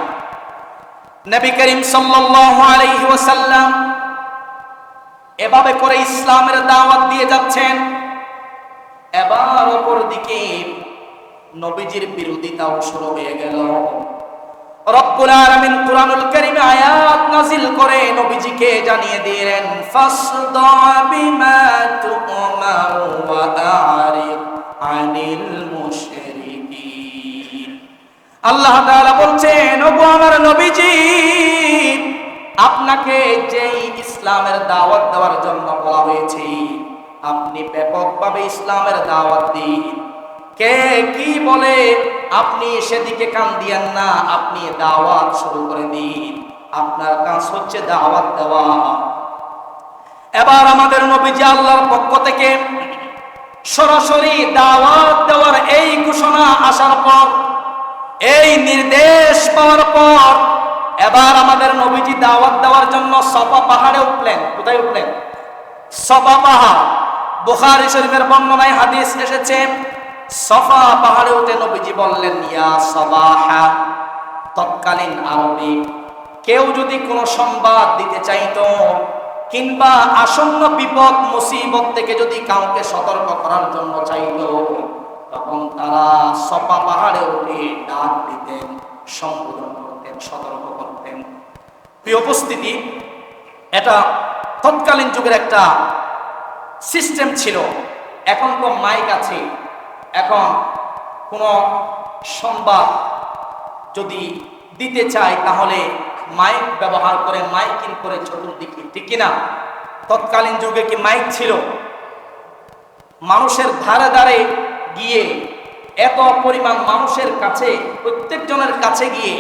নবী করিম সাল্লাল্লাহু আলাইহি ওয়াসাল্লাম এভাবে করে ইসলামের দাওয়াত দিয়ে যাচ্ছেন। এবার অপর দিকে নবীজির বিরোধিতাও শুরু হয়ে গেল। রব্বুল আলামিন কুরআনুল কারীমে আয়াত নাযিল করে নবীজিকে জানিয়ে দিলেন, ফাসদা বিমা তুমারু ওয়া আরিদ আনিল মুশরিকিন। আল্লাহ তাআলা বলছেন, ওগো আমার নবীজি, আপনাকে যেই ইসলামের দাওয়াত দেওয়ার জন্য বলা হয়েছে, আপনি ব্যাপকভাবে ইসলামের দাওয়াত দিন। কে কি বলে আপনি সেদিকে কান দিয়েন না, আপনি দাওয়াত শুরু করে দিন। আপনার কাজ হচ্ছে দাওয়াত দেওয়া। এবার আমাদের নবীজি আল্লাহর পক্ষ থেকে সরাসরি দাওয়াত দেওয়ার এই ঘোষণা আসার পর, এই নির্দেশ পাওয়ার পর, এবার আমাদের নবীজি দাওয়াত দেওয়ার জন্য সফা পাহাড়ে উঠলেন। কোথায় উঠলেন? সফা পাহাড়। বুখারী শরীফের বর্ণনায় হাদিস এসেছে, সফা পাহাড়ে উঠে নবীজি বললেন, ইয়া সবাহা। তৎকালীন আরবে কেউ যদি কোনো সংবাদ দিতে চাইতো, কিংবা আসন্ন বিপদ মুসিবত থেকে যদি কাউকে সতর্ক করার জন্য চাইতো, তখন তারা সফা পাহাড়ে উঠে ডাক দিতেন, সম্বোধন করতেন, সতর্ক করতেন। প্রিয় উপস্থিতি, এটা তৎকালীন যুগের একটা সিস্টেম ছিল। এখন তো মাইক আছে, এখন কোনো সংবাদ যদি দিতে চায় তাহলে মাইক ব্যবহার করে, মাইকিং করে চতুর্দিকে, ঠিক কিনা? তৎকালীন যুগে কি মাইক ছিল? মানুষের ধারে ধারে গিয়ে, এত পরিমাণ মানুষের কাছে, প্রত্যেকজনের কাছে গিয়ে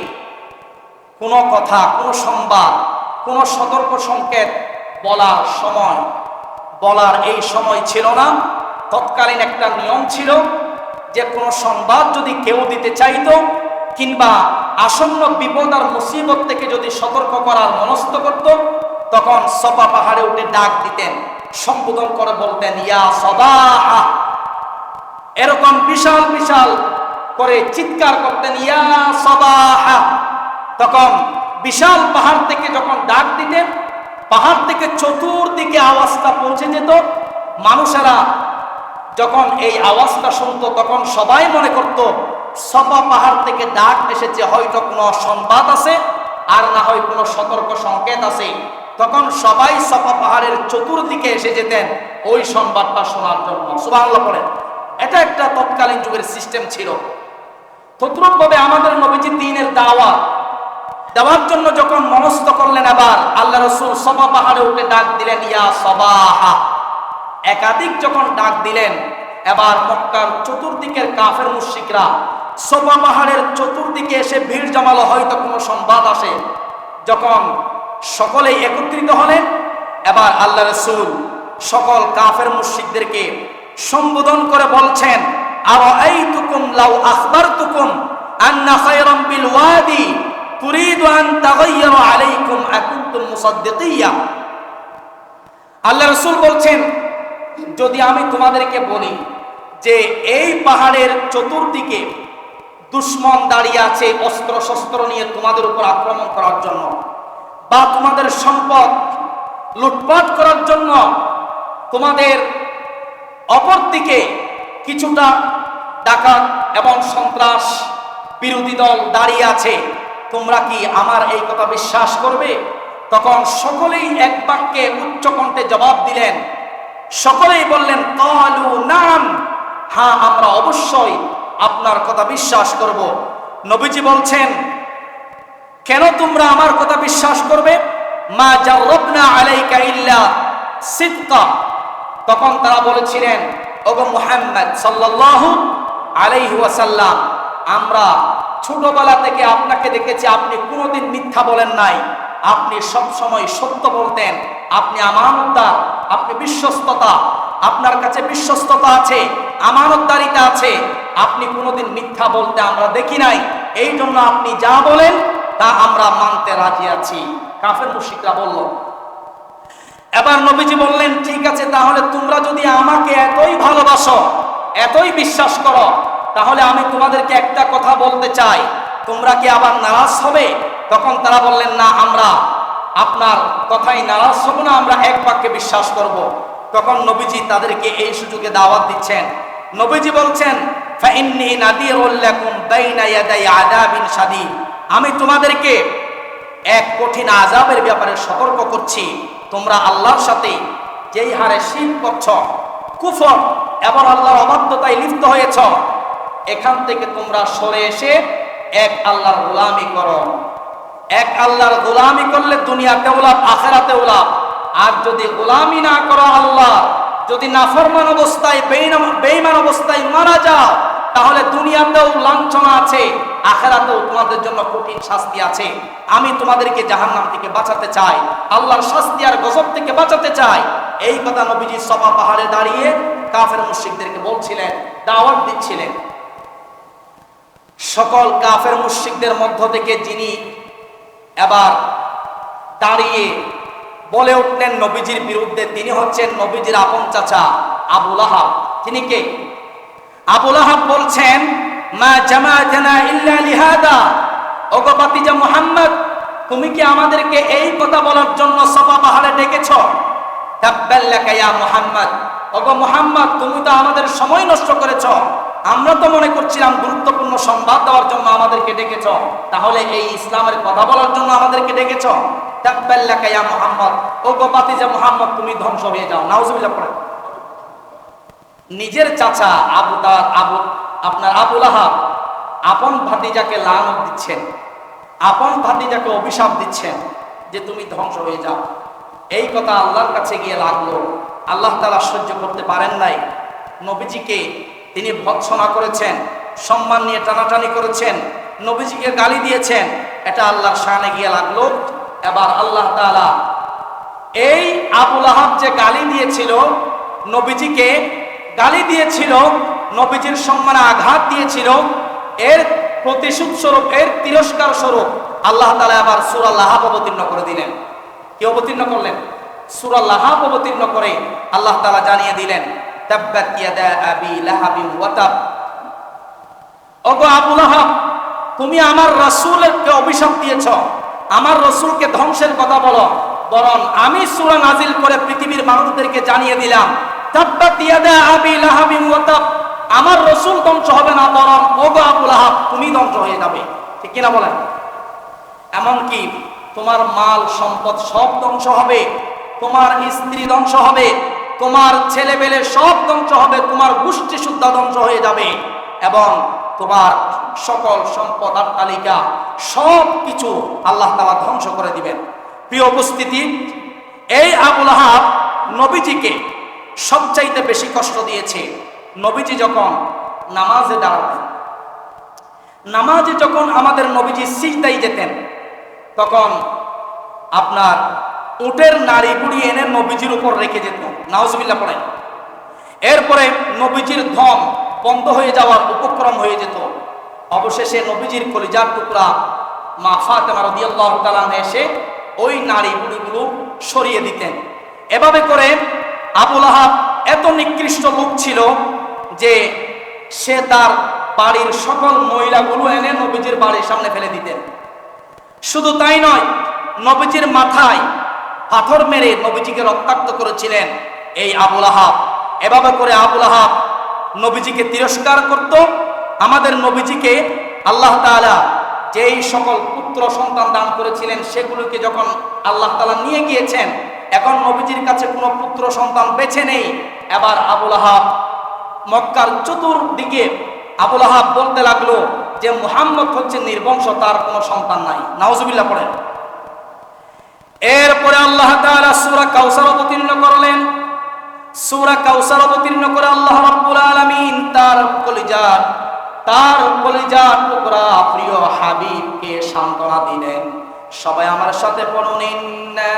কোনো কথা, কোনো সংবাদ, কোনো সতর্ক সংকেত বলার এই সময় ছিল না। তৎকালীন একটা নিয়ম ছিল যে কোনো সংবাদ যদি কেউ দিতে চাইতো, কিংবা আসন্ন বিপদ আর মুসিবত থেকে যদি সতর্ক করার মনস্থ করত, তখন সফা পাহাড়ে উঠে ডাক দিতেন, সম্বোধন করে বলতেন, ইয়া সবাহা। এরকম বিশাল বিশাল করে চিৎকার করতেন, ইয়া সবাহা। তখন বিশাল পাহাড় থেকে যখন ডাক দিতেন, পাহাড় থেকে চতুর্দিকে আওয়াজটা পৌঁছে যেত। মানুষেরা যখন এই আওয়াজটা শুনতো, তখন সবাই মনে করত সফা পাহাড় থেকে ডাক এসেছে, হয়তো কোনো সংবাদ আছে, আর না হয় কোনো সতর্ক সংকেত আছে। তখন সবাই সফা পাহাড়ের চতুর্দিকে এসে যেতেন ওই সংবাদটা শোনার জন্য। সুবহানাল্লাহ পড়েন। এটা একটা তৎকালীন যুগের সিস্টেম ছিল। তদ্রূপভাবে আমাদের নবীজি দ্বীনের দাওয়াত দেওয়ার জন্য যখন মনস্থ করলেন, এবার আল্লাহ রাসূল সফা পাহাড়ে উঠে ডাক দিলেন, ইয়া সবাহা। একাধিক যখন ডাক দিলেন, এবার মক্কার চতুর্দিকের কাফের মুশরিকরা সফা পাহাড়ের চতুর্দিকে এসে ভিড় জমালো, হয়তো কোনো সংবাদ আসে। যখন সকলেই একত্রিত হলেন, এবার আল্লাহ রাসূল সকল কাফের মুশরিকদেরকে সম্বোধন করে বলছেন, আরাআইতুকুম লাউ আখবারতুকুম আন্না খায়রাম বিল ওয়াদি তুরিদু আন তাগায়্যারা আলাইকুম আকুনতুম মুসাদ্দিকিয়া। আল্লাহ রাসূল বলছেন, যদি আমি তোমাদেরকে বলি যে এই পাহাড়ের চতুর্দিকে দুশমন দাঁড়িয়ে আছে অস্ত্র শস্ত্র নিয়ে তোমাদের উপর আক্রমণ করার জন্য, বা তোমাদের সম্পদ লুটপাট করার জন্য, তোমাদের অপর দিকে কিছুটা ডাকাত এবং সন্ত্রাস বিরোধী দল দাঁড়িয়ে আছে, তোমরা কি আমার এই কথা বিশ্বাস করবে? তখন সকলেই এক বাক্যে উচ্চ কণ্ঠে জবাব দিলেন। সকলেই বললেন, ক্বালু নাম, হ্যাঁ আমরা অবশ্যই আপনার কথা বিশ্বাস করব। নবীজি বলছেন, কেন তোমরা আমার কথা বিশ্বাস করবে? মা জাররাবনা আলাইকা ইল্লা সিদকা। তখন তারা বলেছিলেন, ওগো মুহাম্মদ সাল্লাল্লাহু আলাইহি ওয়াসাল্লাম, আমরা ছোটবেলা থেকে আপনাকে দেখেছি, আপনি কোনোদিন মিথ্যা বলেন নাই, আপনি সব সময় সত্য বলতেন, আপনি আমানতদার, আপনি বিশ্বস্ততা, আপনার কাছে বিশ্বস্ততা আছে, আমানতদারিতা আছে, আপনি কোনোদিন মিথ্যা বলতে আমরা দেখি নাই, এই জন্য আপনি যা বলেন তা আমরা মানতে রাজি আছি। কাফের মুশরিকরা বলল। এবার নবীজি বললেন, ঠিক আছে, তাহলে তোমরা যদি আমাকে এতই ভালোবাসো, এতই বিশ্বাস করো, তাহলে আমি তোমাদেরকে একটা কথা বলতে চাই, তোমরা কি আবার নারাজ হবে? তখন তারা বললেন, না, আমরা আপনার কথাই নারাজ হব না, আমরা এক বাক্যে বিশ্বাস করব। তখন নবীজি তাদেরকে এই সুযোগে দাওয়াত দিচ্ছেন। নবীজি বলছেন, ফাইন্নী নাদিরুল লাকুম বাইনা ইয়াদাই আযাবিন শাদীদ, আমি তোমাদেরকে এক কঠিন আযাবের ব্যাপারে সতর্ক করছি। তোমরা আল্লাহর সাথে যেই হারে শিরক করছ, কুফর এবং আল্লাহর অবাধ্যতায় লিপ্ত হয়েছ, এখান থেকে তোমরা সরে এসে এক আল্লাহর গোলামি করো। এক আল্লাহর গোলামি করলে দুনিয়াতেও লাভ, আখিরাতেও লাভ। আর যদি গোলামি না করো আল্লাহ, যদি নাফরমান অবস্থায় বেঈমান অবস্থায় মারা যাও, তাহলে দুনিয়াতেও লাঞ্ছনা আছে, আখিরাতেও তোমাদের জন্য কঠিন শাস্তি আছে। আমি তোমাদেরকে জাহান্নাম থেকে বাঁচাতে চাই, আল্লাহর শাস্তি আর গজব থেকে বাঁচাতে চাই। এই কথা নবীজি সাফা পাহাড়ে দাঁড়িয়ে কাফের মুশরিকদেরকে বলছিলেন, দাওয়াত দিচ্ছিলেন। সকল কাফের মুশরিকদের মধ্য থেকে যিনি এবার দাঁড়িয়ে বলে উঠলেন নবীজির বিরুদ্ধে, তিনি হচ্ছেন নবীজির আপন চাচা আবু লাহাব। তিনি কে? আবু লাহাব বলছেন, মা জামাআতানা ইল্লা লিহাদা, ওগো ভাতিজা মুহাম্মদ, তুমি কি আমাদেরকে এই কথা বলার জন্য সাফা পাহাড়ে ডেকেছ? তাব্বাল লাকা ইয়া মুহাম্মদ, ওগো মুহাম্মদ, তুমি তো আমাদের সময় নষ্ট করেছ, আমরা তো মনে করছিলাম গুরুত্বপূর্ণ সংবাদ দেওয়ার জন্য আমাদেরকে ডেকেছ, তাহলে এই ইসলামের কথা বলার জন্য আমাদেরকে ডেকেছ? তাব্বাল লাকা ইয়া মুহাম্মদ, ওগো ভাতিজা মুহাম্মদ, তুমি ধ্বংস হয়ে যাও। নাউজুবিল্লাহ পড়েন। নিজের চাচা আপনার আবু লাহাব আপন ভাতিজাকে লানত দিচ্ছেন, আপন ভাতিজাকে অভিশাপ দিচ্ছেন যে তুমি ধ্বংস হয়ে যাও। এই কথা আল্লাহর কাছে গিয়ে লাগলো। আল্লাহ তাআলা সহ্য করতে পারেন নাই। নবীজিকে তিনি ভৎসনা করেছেন, সম্মান নিয়ে টানাটানি করেছেন, নবীজিকে গালি দিয়েছেন, এটা আল্লাহর শানে গিয়ে লাগলো। এবার আল্লাহ তাআলা এই আবু লাহাব যে গালি দিয়েছিল, নবীজিকে গালি দিয়েছিল, নবীজির সম্মানে আঘাত দিয়েছিল, এর প্রতিশোধ স্বরূপ, এর তিরস্কার স্বরূপ আল্লাহ তাআলা আবার সূরা লাহাব অবতীর্ণ করে দিলেন। কি অবতীর্ণ করলেন? সূরা লাহাব অবতীর্ণ করে আল্লাহ তাআলা জানিয়ে দিলেন, তাব্বাত ইয়াদা আবি লাহাবিন ওয়া তাব, ওগো আবু লাহাব, তুমি আমার রাসূলকে অভিশাপ দিয়েছ, আমার রাসূলকে ধ্বংসের কথা বলো, বরং আমি সূরা নাজিল করে পৃথিবীর মানুষদেরকে জানিয়ে দিলাম, তাব্বাত ইয়াদা আবি লাহাবিন ওয়া তাব, আমার রাসূল ধ্বংস হবে না, বরং ওগো আবু লাহাব, তুমি ধ্বংস হয়ে যাবে। ঠিক কিনা বলেন? এমনকি তোমার মাল সম্পদ সব ধ্বংস হবে, তোমার স্ত্রী ধ্বংস হবে, তোমার ছেলেবেলে সব ধ্বংস হবে, তোমার গোষ্ঠী সুদ্ধা ধ্বংস হয়ে যাবে, এবং তোমার সকল সম্পদ আর তালিকা সব কিছু আল্লাহ তাআলা ধ্বংস করে দিবেন। প্রিয় উপস্থিতি, এই আবু লাহাব নবীজিকে সবচাইতে বেশি কষ্ট দিয়েছে। নবীজি যখন নামাজে দাঁড়াতেন, নামাজে যখন আমাদের নবীজি সিজদায় যেতেন, তখন আপনার উটের নাড়ি বুড়ি এনে নবীজির উপর রেখে যেত। নাউজুবিল্লাহ পড়েন। এরপরে নবীজির ধম বন্ধ হয়ে যাওয়ার উপক্রম হয়ে যেত। অবশেষে নবীজির কলিজার টুকরা মা ফাতেমা রাদিয়াল্লাহু তাআলা এসে ওই নারী বুড়িগুলো সরিয়ে দিতেন। এভাবে করে আবু লাহাব এত নিকৃষ্ট লোক ছিল যে সে তার বাড়ির সকল মহিলাগুলো এনে নবীজির বাড়ির সামনে ফেলে দিতেন। শুধু তাই নয়, নবীজির মাথায় পাথর মেরে নবীজিকে রক্তাক্ত করেছিলেন এই আবু লাহাব। এভাবে করে আবু লাহাব নবীজিকে তিরস্কার করত। আমাদের নবীজিকে আল্লাহ তাআলা যেই সকল পুত্র সন্তান দান করেছিলেন সেগুলোকে যখন আল্লাহ তাআলা নিয়ে গিয়েছেন, এখন নবীজির কাছে কোনো পুত্র সন্তান বেঁচে নেই। এবার আবু লাহাব মক্কার চতুর্দিকে আবু লাহাব বলতে লাগলো যে মুহাম্মদ হচ্ছে নির্বংশ, তার কোনো সন্তান নাই। নাউজুবিল্লাহ পড়েন। এরপরে আল্লাহ তাআলা সূরা কাউসার অবতীর্ণ করলেন। সূরা কাউসার অবতীর্ণ করে আল্লাহ রাব্বুল আলামিন তার কলিজার টুকরা প্রিয় হাবিবকে সান্ত্বনা দিলেন। সবাই আমার সাথে পড়ুন, ইন্না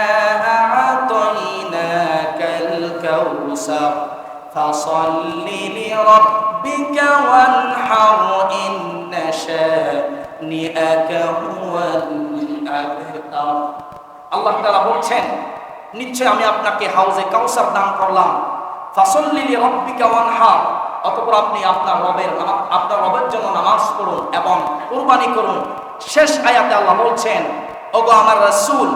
আ'তাইনাকাল কাউসার ফাসাল্লি লিরাব্বিকা ওয়ানহার ইন্না শানিআকা হুয়াল আবতার। আল্লাহ তাআলা বলছেন, নিশ্চয় আমি আপনাকে হাউজে কাউসার দান করলাম। ফাসাল্লি লিরাব্বিকা ওয়ানহার, অতঃপর আপনি আপনার রবের জন্য নামাজ পড়ুন এবং কুরবানি করুন। শেষ আয়াতে আল্লাহ বলছেন, ওগো আমার রাসূল,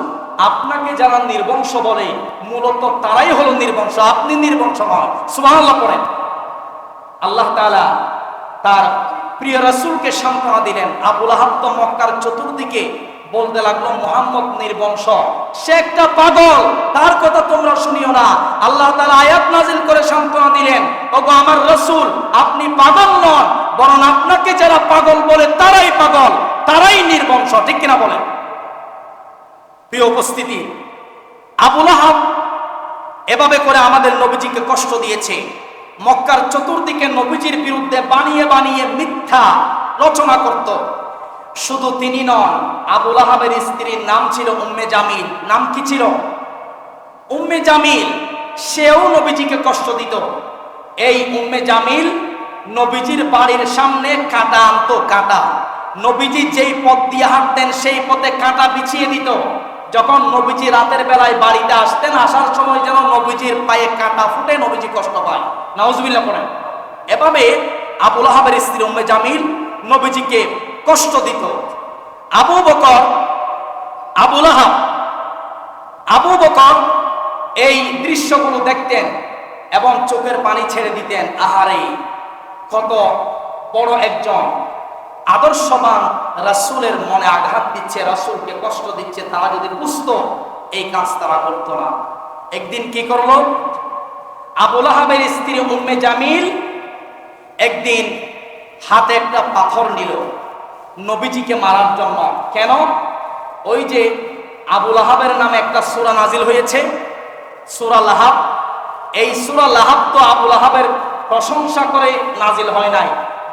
আপনাকে যারা নির্বংশ বলে মূলত তারাই হলো নির্বংশ, আপনি নির্বংশ নয়। সুবহানাল্লাহ পড়েন। আল্লাহ তাআলা তার প্রিয় রাসূলকে সান্ত্বনা দিলেন। আবু লাহাব তো মক্কার চতুর্দিকে বলতে লাগলো মুহাম্মদ নির্বংশ, সে একটা পাগল, তার কথা তোমরা শুনিও না। আল্লাহ তাআলা আয়াত নাযিল করে সান্ত্বনা দিলেন, ওগো আমার রাসূল, আপনি পাগল নন, বরং আপনাকে যারা পাগল বলে তারাই পাগল, তারাই নির্বংশ। ঠিক কিনা বলেন? প্রিয় উপস্থিতি, আবু লাহাব এভাবে করে আমাদের নবীজিকে কষ্ট দিয়েছে। মক্কার চতুর্দিকে নবীজির বিরুদ্ধে বানিয়ে বানিয়ে মিথ্যা রচনা করত। শুধু তিনি নন, আবু লাহাবের স্ত্রীর নাম ছিল উম্মে জামিল। নাম কি ছিল? উম্মে জামিল। সেও নবীজিকে কষ্ট দিত। এই উম্মে জামিল নবীজির বাড়ির সামনে কাঁটা আনতো, কাঁটা। নবীজি যেই পথ দিয়ে হাঁটতেন সেই পথে কাঁটা বিছিয়ে দিত। যখন নবীজি রাতের বেলায় বাড়িতে আসতেন, আসার সময় যেন নবীজির পায়ে কাঁটা ফুটে নবীজি কষ্ট পায়। নাউজুবিল্লাহ পড়েন। এভাবে আবু লাহাবের স্ত্রী উম্মে জামিল নবীজিকে কষ্ট দিত। আবু বকর, আবু বকর এই দৃশ্যগুলো দেখতেন এবং চোখের পানি ছেড়ে দিতেন। আহারে, কত বড় একজন আদর্শবান রাসূলের মনে আঘাত দিচ্ছে, রাসূলকে কষ্ট দিচ্ছে। তারা যদি বুঝতো এই কাজ তারা করতো না। একদিন কি করলো? আবু লাহাবের স্ত্রী উম্মে জামিল একদিন হাতে একটা পাথর নিল নবীজিকে মারার জন্য। কেন? ওই যে আবু লাহাবের নামে একটা সূরা নাজিল হয়েছে, সূরা লাহাব। এই সূরা লাহাব তো আবু লাহাবের প্রশংসা করে নাজিল হয় নাই,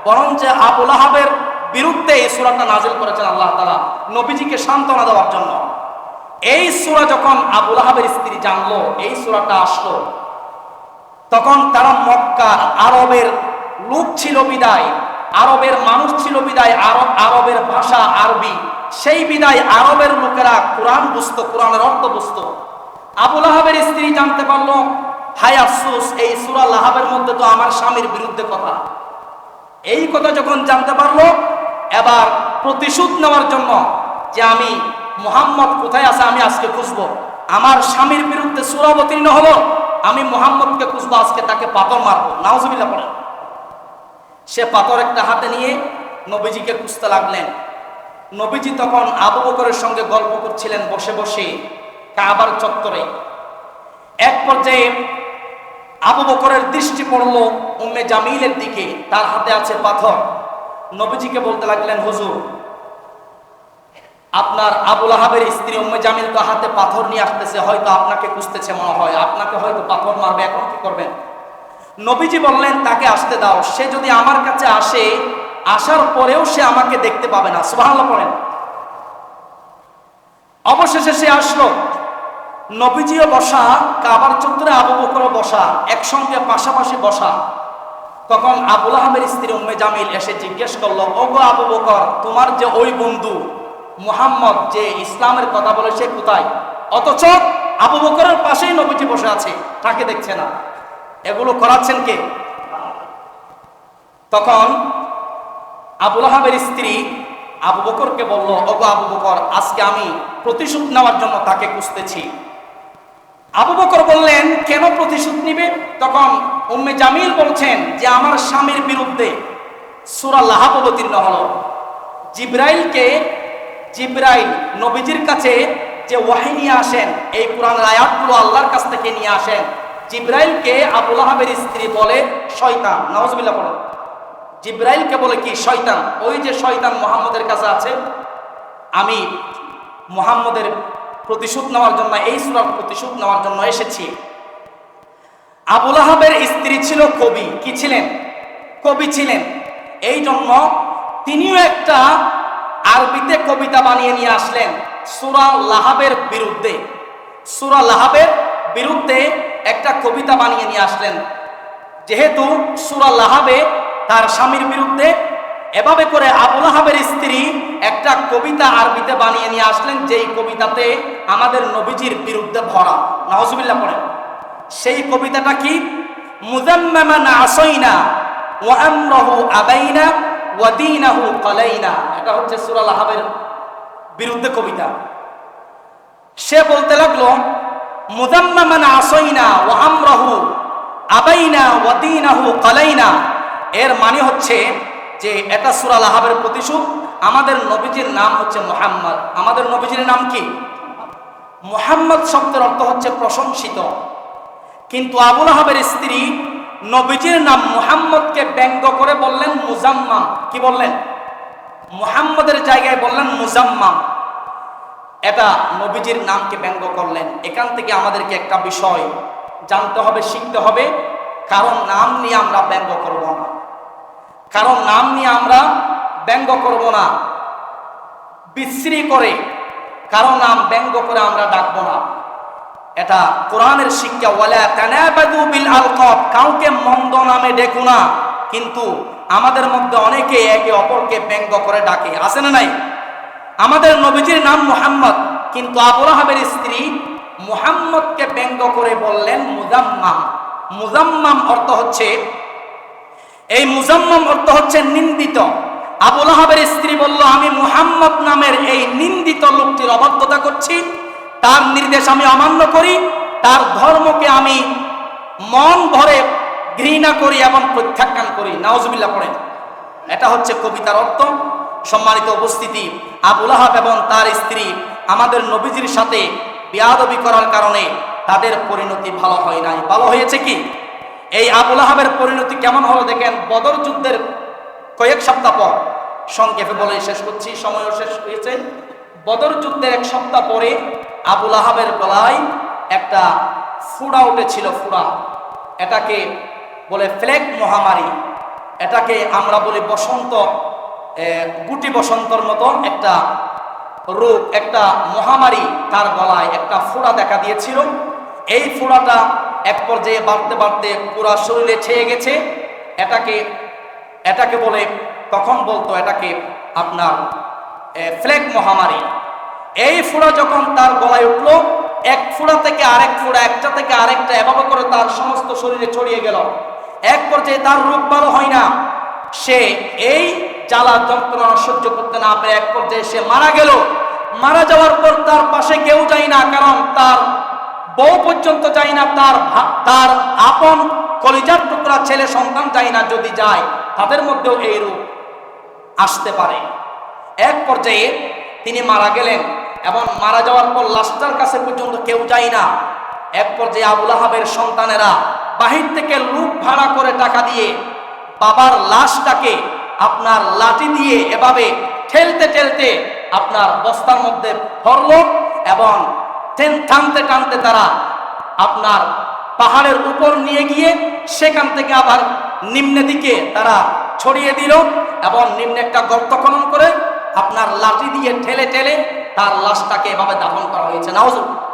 বরং যে আবু লাহাবের বিরুদ্ধে এই সূরাটা নাজিল করেছেন আল্লাহ তাআলা নবীজিকে সান্ত্বনা দেওয়ার জন্য। এই সূরা যখন আবু লাহাবের স্ত্রী জানলো এই সূরাটা আসলো, তখন তারা মক্কার আরবের লোক ছিল বিদায়, আরবের মানুষ ছিল বিদায়, আরবের ভাষা আরবি, সেই বিদায় আরবের লোকেরা কোরআন বুঝতো, কোরআনের অর্থ বুঝতো। আবু লাহাবের স্ত্রী জানতে পারলো, হায় আফসোস, এই সূরা লাহাবের মধ্যে তো আমার স্বামীর বিরুদ্ধে কথা। এই কথা যখন জানতে পারলো, এবার প্রতিশোধ নেওয়ার জন্য যে আমি মুহাম্মদ কোথায় আছে আমি আজকে খুঁজবো, আমার স্বামীর বিরুদ্ধে সূরা অবতীর্ণ হলো, আমি মুহাম্মদকে খুঁজবো, আজকে তাকে পাথর মারবো। নাউজুবিল্লাহ পড়েন। সে পাথর একটা হাতে নিয়ে নবীজিকে খুঁজতে লাগলেন। নবীজি তখন আবু বকরের সঙ্গে গল্প করছিলেন বসে বসে কাবার চত্বরে। এক পর্যায়ে আবু বকরের দৃষ্টি পড়ল উম্মে জামিলের দিকে, তার হাতে আছে পাথর। নবীজিকে বলতে লাগলেন, হুজুর, আপনার আবু লাহাবের স্ত্রী উম্মে জামিল তো হাতে পাথর নিয়ে আসতেছে, হয়তো আপনাকে খুঁজতেছে মনে হয়, আপনাকে হয়তো পাথর মারবে, এখন কি করবেন? নবীজি বললেন, তাকে আসতে দাও, সে যদি আমার কাছে আসে, আসার পরেও সে আমাকে দেখতে পাবে না। সুবহানাল্লাহ পড়েন। অবশেষে সে আসলো, নবীজিও বসা, কাবার চত্বরে আবু বকরও বসা, একসঙ্গে পাশাপাশি বসা। তখন আবুল আহাবের স্ত্রী উম্মে জামিল এসে জিজ্ঞেস করলো, ওগো আবু বকর, তোমার যে ওই বন্ধু মুহাম্মদ যে ইসলামের কথা বলে সে কোথায়? অথচ আবু বকরের পাশেই নবীজি বসে আছে, তাকে দেখছে না। এগুলো করাচ্ছেন কে? তখন আবুল আহাবের স্ত্রী আবু বকরকে বলল, ওগো আবু বকর, আজকে আমি প্রতিশোধ নেওয়ার জন্য তাকে খুঁজতেছি। আবু বকর বললেন, কেন প্রতিশোধ নিবে? তখন উম্মে জামিল বলছেন যে আমার স্বামীর বিরুদ্ধে সূরা লাহাব অবতীর্ণ হলো। জিব্রাইল নবীজির কাছে যে ওয়াহী নিয়ে আসেন, এই কোরআনের আয়াতগুলো আল্লাহর কাছ থেকে নিয়ে আসেন, জিব্রাইলকে আবু লাহাবের স্ত্রী বলে শয়তান। নাউজুবিল্লাহ পড়ো। জিব্রাইলকে বলে কি? শয়তান। ওই যে শয়তান মুহাম্মদের কাছে আছে, আমি মুহাম্মদের প্রতিশোধ নেওয়ার জন্য, এই সূরার প্রতিশোধ নেওয়ার জন্য এসেছি। আবু লাহাবের স্ত্রী ছিল কবি। কি ছিলেন? কবি ছিলেন। এই জন্য তিনিও একটা আরবিতে কবিতা বানিয়ে নিয়ে আসলেন সূরা লাহাবের বিরুদ্ধে। সূরা লাহাবের বিরুদ্ধে একটা কবিতা বানিয়ে নিয়ে আসলেন। যেহেতু সূরা লাহাবে তার স্বামীর বিরুদ্ধে, এভাবে করে আবু লাহাবের স্ত্রী একটা কবিতা আরবিতে বানিয়ে নিয়ে আসলেন, যেই কবিতাতে আমাদের নবীজির বিরুদ্ধে ভরা। নাউজুবিল্লাহ পড়েন। সেই কবিতাটা কি? মুজাম্মামান আসাইনা ওয়া আমরাহু আবাইনা ওয়া দীনাহু কালাইনা। এটা হচ্ছে সূরা লাহাবের বিরুদ্ধে কবিতা। সে বলতে লাগলো, মুজাম্মামান আসাইনা ওয়া আমরাহু আবাইনা ওয়া দীনাহু কালাইনা। এর মানে হচ্ছে যে এটা সূরা লাহাবের প্রতিশোধ। আমাদের নবীজির নাম হচ্ছে মুহাম্মদ। আমাদের নবীজির নাম কি? মুহাম্মদ শব্দের অর্থ হচ্ছে প্রশংসিত। কিন্তু আবু লাহাবের স্ত্রী নবীজির নাম মুহাম্মদকে ব্যঙ্গ করে বললেন মুজাম্মাম। কি বললেন? মুহাম্মদের জায়গায় বললেন মুজাম্মাম। এটা নবীজির নামকে ব্যঙ্গ করলেন। এখান থেকে আমাদেরকে একটা বিষয় জানতে হবে, শিখতে হবে। কারণ নাম নিয়ে আমরা ব্যঙ্গ করব না, কারণ নাম নিয়ে আমরা ব্যঙ্গ করব না। বিশ্রী করে কারো নাম ব্যঙ্গ করে আমরা ডাকবো না। এটা কোরআনের শিক্ষা। ওয়ালা তানাবাদু বিল আলকাব, কাউকে মন্দ নামে ডেকো না। কিন্তু আমাদের মধ্যে অনেকে একে অপরকে ব্যঙ্গ করে ডাকে, আছে না নাই? আমাদের নবীজির নাম মুহাম্মদ, কিন্তু আবু লাহাবের স্ত্রী মুহাম্মদকে ব্যঙ্গ করে বললেন মুজাম্মাম। মুজাম্মাম অর্থ হচ্ছে, এই মুজাম্মাম অর্থ হচ্ছে নিন্দিত। আবু লাহাবের স্ত্রী বলল, আমি মুহাম্মদ নামের এই নিন্দিত লোকটির অবাধ্যতা করছি, তার নির্দেশ আমি অমান্য করি, তার ধর্মকে আমি মন ভরে ঘৃণা করি এবং প্রত্যাখ্যান করি। নাউজুবিল্লাহ পড়েন। এটা হচ্ছে কবিতার অর্থ। সম্মানিত উপস্থিতি, আবু লাহাব এবং তার স্ত্রী আমাদের নবীজির সাথে বেয়াদবি করার কারণে তাদের পরিণতি ভালো হয় নাই। ভালো হয়েছে কি? এই আবু লাহাবের পরিণতি কেমন হলো দেখেন। বদর যুদ্ধের কয়েক সপ্তাহ পর, সংক্ষেপে বলে শেষ করছি, সময়ও শেষ হয়েছে। বদর যুদ্ধের এক সপ্তাহ পরে আবু লাহাবের গলায় একটা ফুড়া উঠেছিল। ফুড়া, এটাকে বলে ফ্লেগ মহামারী। এটাকে আমরা বলি বসন্ত, গুটি বসন্তর মতো একটা রোগ, একটা মহামারী। তার গলায় একটা ফোড়া দেখা দিয়েছিল। এই ফোড়াটা এক পর্যায়ে বাড়তে বাড়তে পুরা শরীরে ছেয়ে গেছে। এটাকে বলে, তখন বলতো এটাকে আপনার ফ্লেগ মহামারী। এই ফোড়া যখন তার গলায় উঠলো, এক ফোড়া থেকে আরেক ফোড়া, একটা থেকে আরেকটা, এভাবে করে তার সমস্ত শরীরে ছড়িয়ে গেল। এক পর্যায়ে তার রোগ ভালো হয় না। সে এই জ্বালা যন্ত্রণা সহ্য করতে না পেরে এক পর্যায়ে সে মারা গেল। মারা যাওয়ার পর তার পাশে কেউ যায় না, কারণ তার বউ পর্যন্ত যায় না, তার আপন কলিজার টুকরা ছেলে সন্তান যায় না। যদি যায় তাদের মধ্যেও এই রোগ আসতে পারে। এক পর্যায়ে তিনি মারা গেলেন এবং মারা যাওয়ার পর লাশটার কাছে পর্যন্ত কেউ যায় না। এক পর্যায়ে আবু লাহাবের সন্তানেরা বাহির থেকে লোক ভাড়া করে টাকা দিয়ে বাবার লাশটাকে আপনার লাঠি দিয়ে এভাবে ঠেলতে ঠেলতে আপনার বস্তার মধ্যে ভরল এবং টানতে টানতে তারা আপনার পাহাড়ের উপর নিয়ে গিয়ে সেখান থেকে আবার নিম্নের দিকে তারা ছড়িয়ে দিল এবং নিম্নে একটা গর্ত খনন করে আপনার লাঠি দিয়ে ঠেলে ঠেলে তার লাশটাকে এভাবে দাফন করা হয়েছে। নাউজুবিল্লাহ।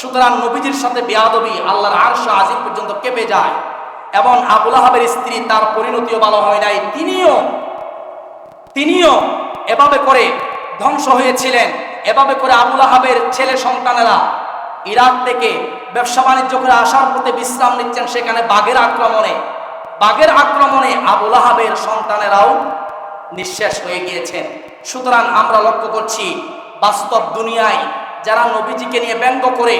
সুতরাং নবীজির সাথে বেয়াদবি আল্লাহর আরশ আজিম পর্যন্ত কেঁপে যায়। এবং আবু লাহাবের স্ত্রী, তার পরিণতিও ভালো হয় নাই, তিনিও এভাবে করে ধ্বংস হয়েছিলেন। এভাবে করে আবু লাহাবের ছেলে সন্তানেরা ইরাক থেকে ব্যবসা বাণিজ্য করে আসার পথে বিশ্রাম নিচ্ছেন, সেখানে বাঘের আক্রমণে আবু লাহাবের সন্তানেরাও নিঃশেষ হয়ে গিয়েছেন। সুতরাং আমরা লক্ষ্য করছি, বাস্তব দুনিয়ায় যারা নবীজিকে নিয়ে ব্যঙ্গ করে,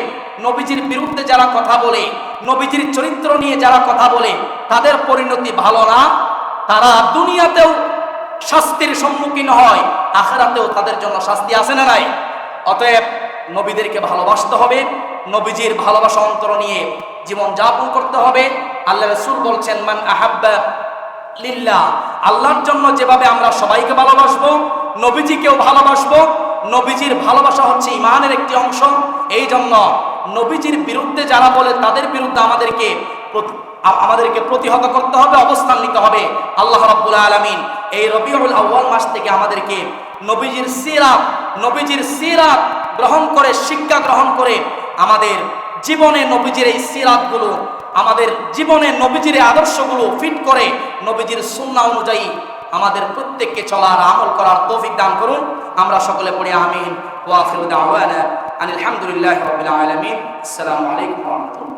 নবীজির বিরুদ্ধে যারা কথা বলে, নবীজির চরিত্র নিয়ে যারা কথা বলে, তাদের পরিণতি ভালো না। তারা দুনিয়াতেও শাস্তির সম্মুখীন হয়, আখিরাতেও তাদের জন্য শাস্তি আছে না নাই? অতএব নবীদেরকে ভালোবাসতে হবে, নবীজির ভালোবাসা অন্তর নিয়ে জীবন যাপন করতে হবে। আল্লাহ রাসূল বলছেন, মান আহাব্বা লিল্লাহ, আল্লাহর জন্য যেভাবে আমরা সবাইকে ভালোবাসবো, নবীজিকেও ভালোবাসবো। নবীজির ভালোবাসা হচ্ছে ঈমানের একটি অংশ। এই জন্য নবীজির বিরুদ্ধে যারা বলে, তাদের বিরুদ্ধে আমাদেরকে প্রতিহত করতে হবে, অবস্থান নিতে হবে। আল্লাহ রাব্বুল আলামিন এই রবিউল আউয়াল মাস থেকে আমাদেরকে নবীজির সিরাত গ্রহণ করে, শিক্ষা গ্রহণ করে, আমাদের জীবনে নবীজির এই সিরাতগুলো, আমাদের জীবনে নবীজির আদর্শগুলো ফিট করে নবীজির সুন্নাহ অনুযায়ী আমাদের প্রত্যেককে চলার, আমল করার তৌফিক দান করুন। আমরা সকলে পড়ি আমিন। ওয়া আখিরু দাওয়ানা আনিল হামদুলিল্লাহি রাব্বিল আলামিন। আসসালামু আলাইকুম ওয়া রাহমাতুল্লাহ।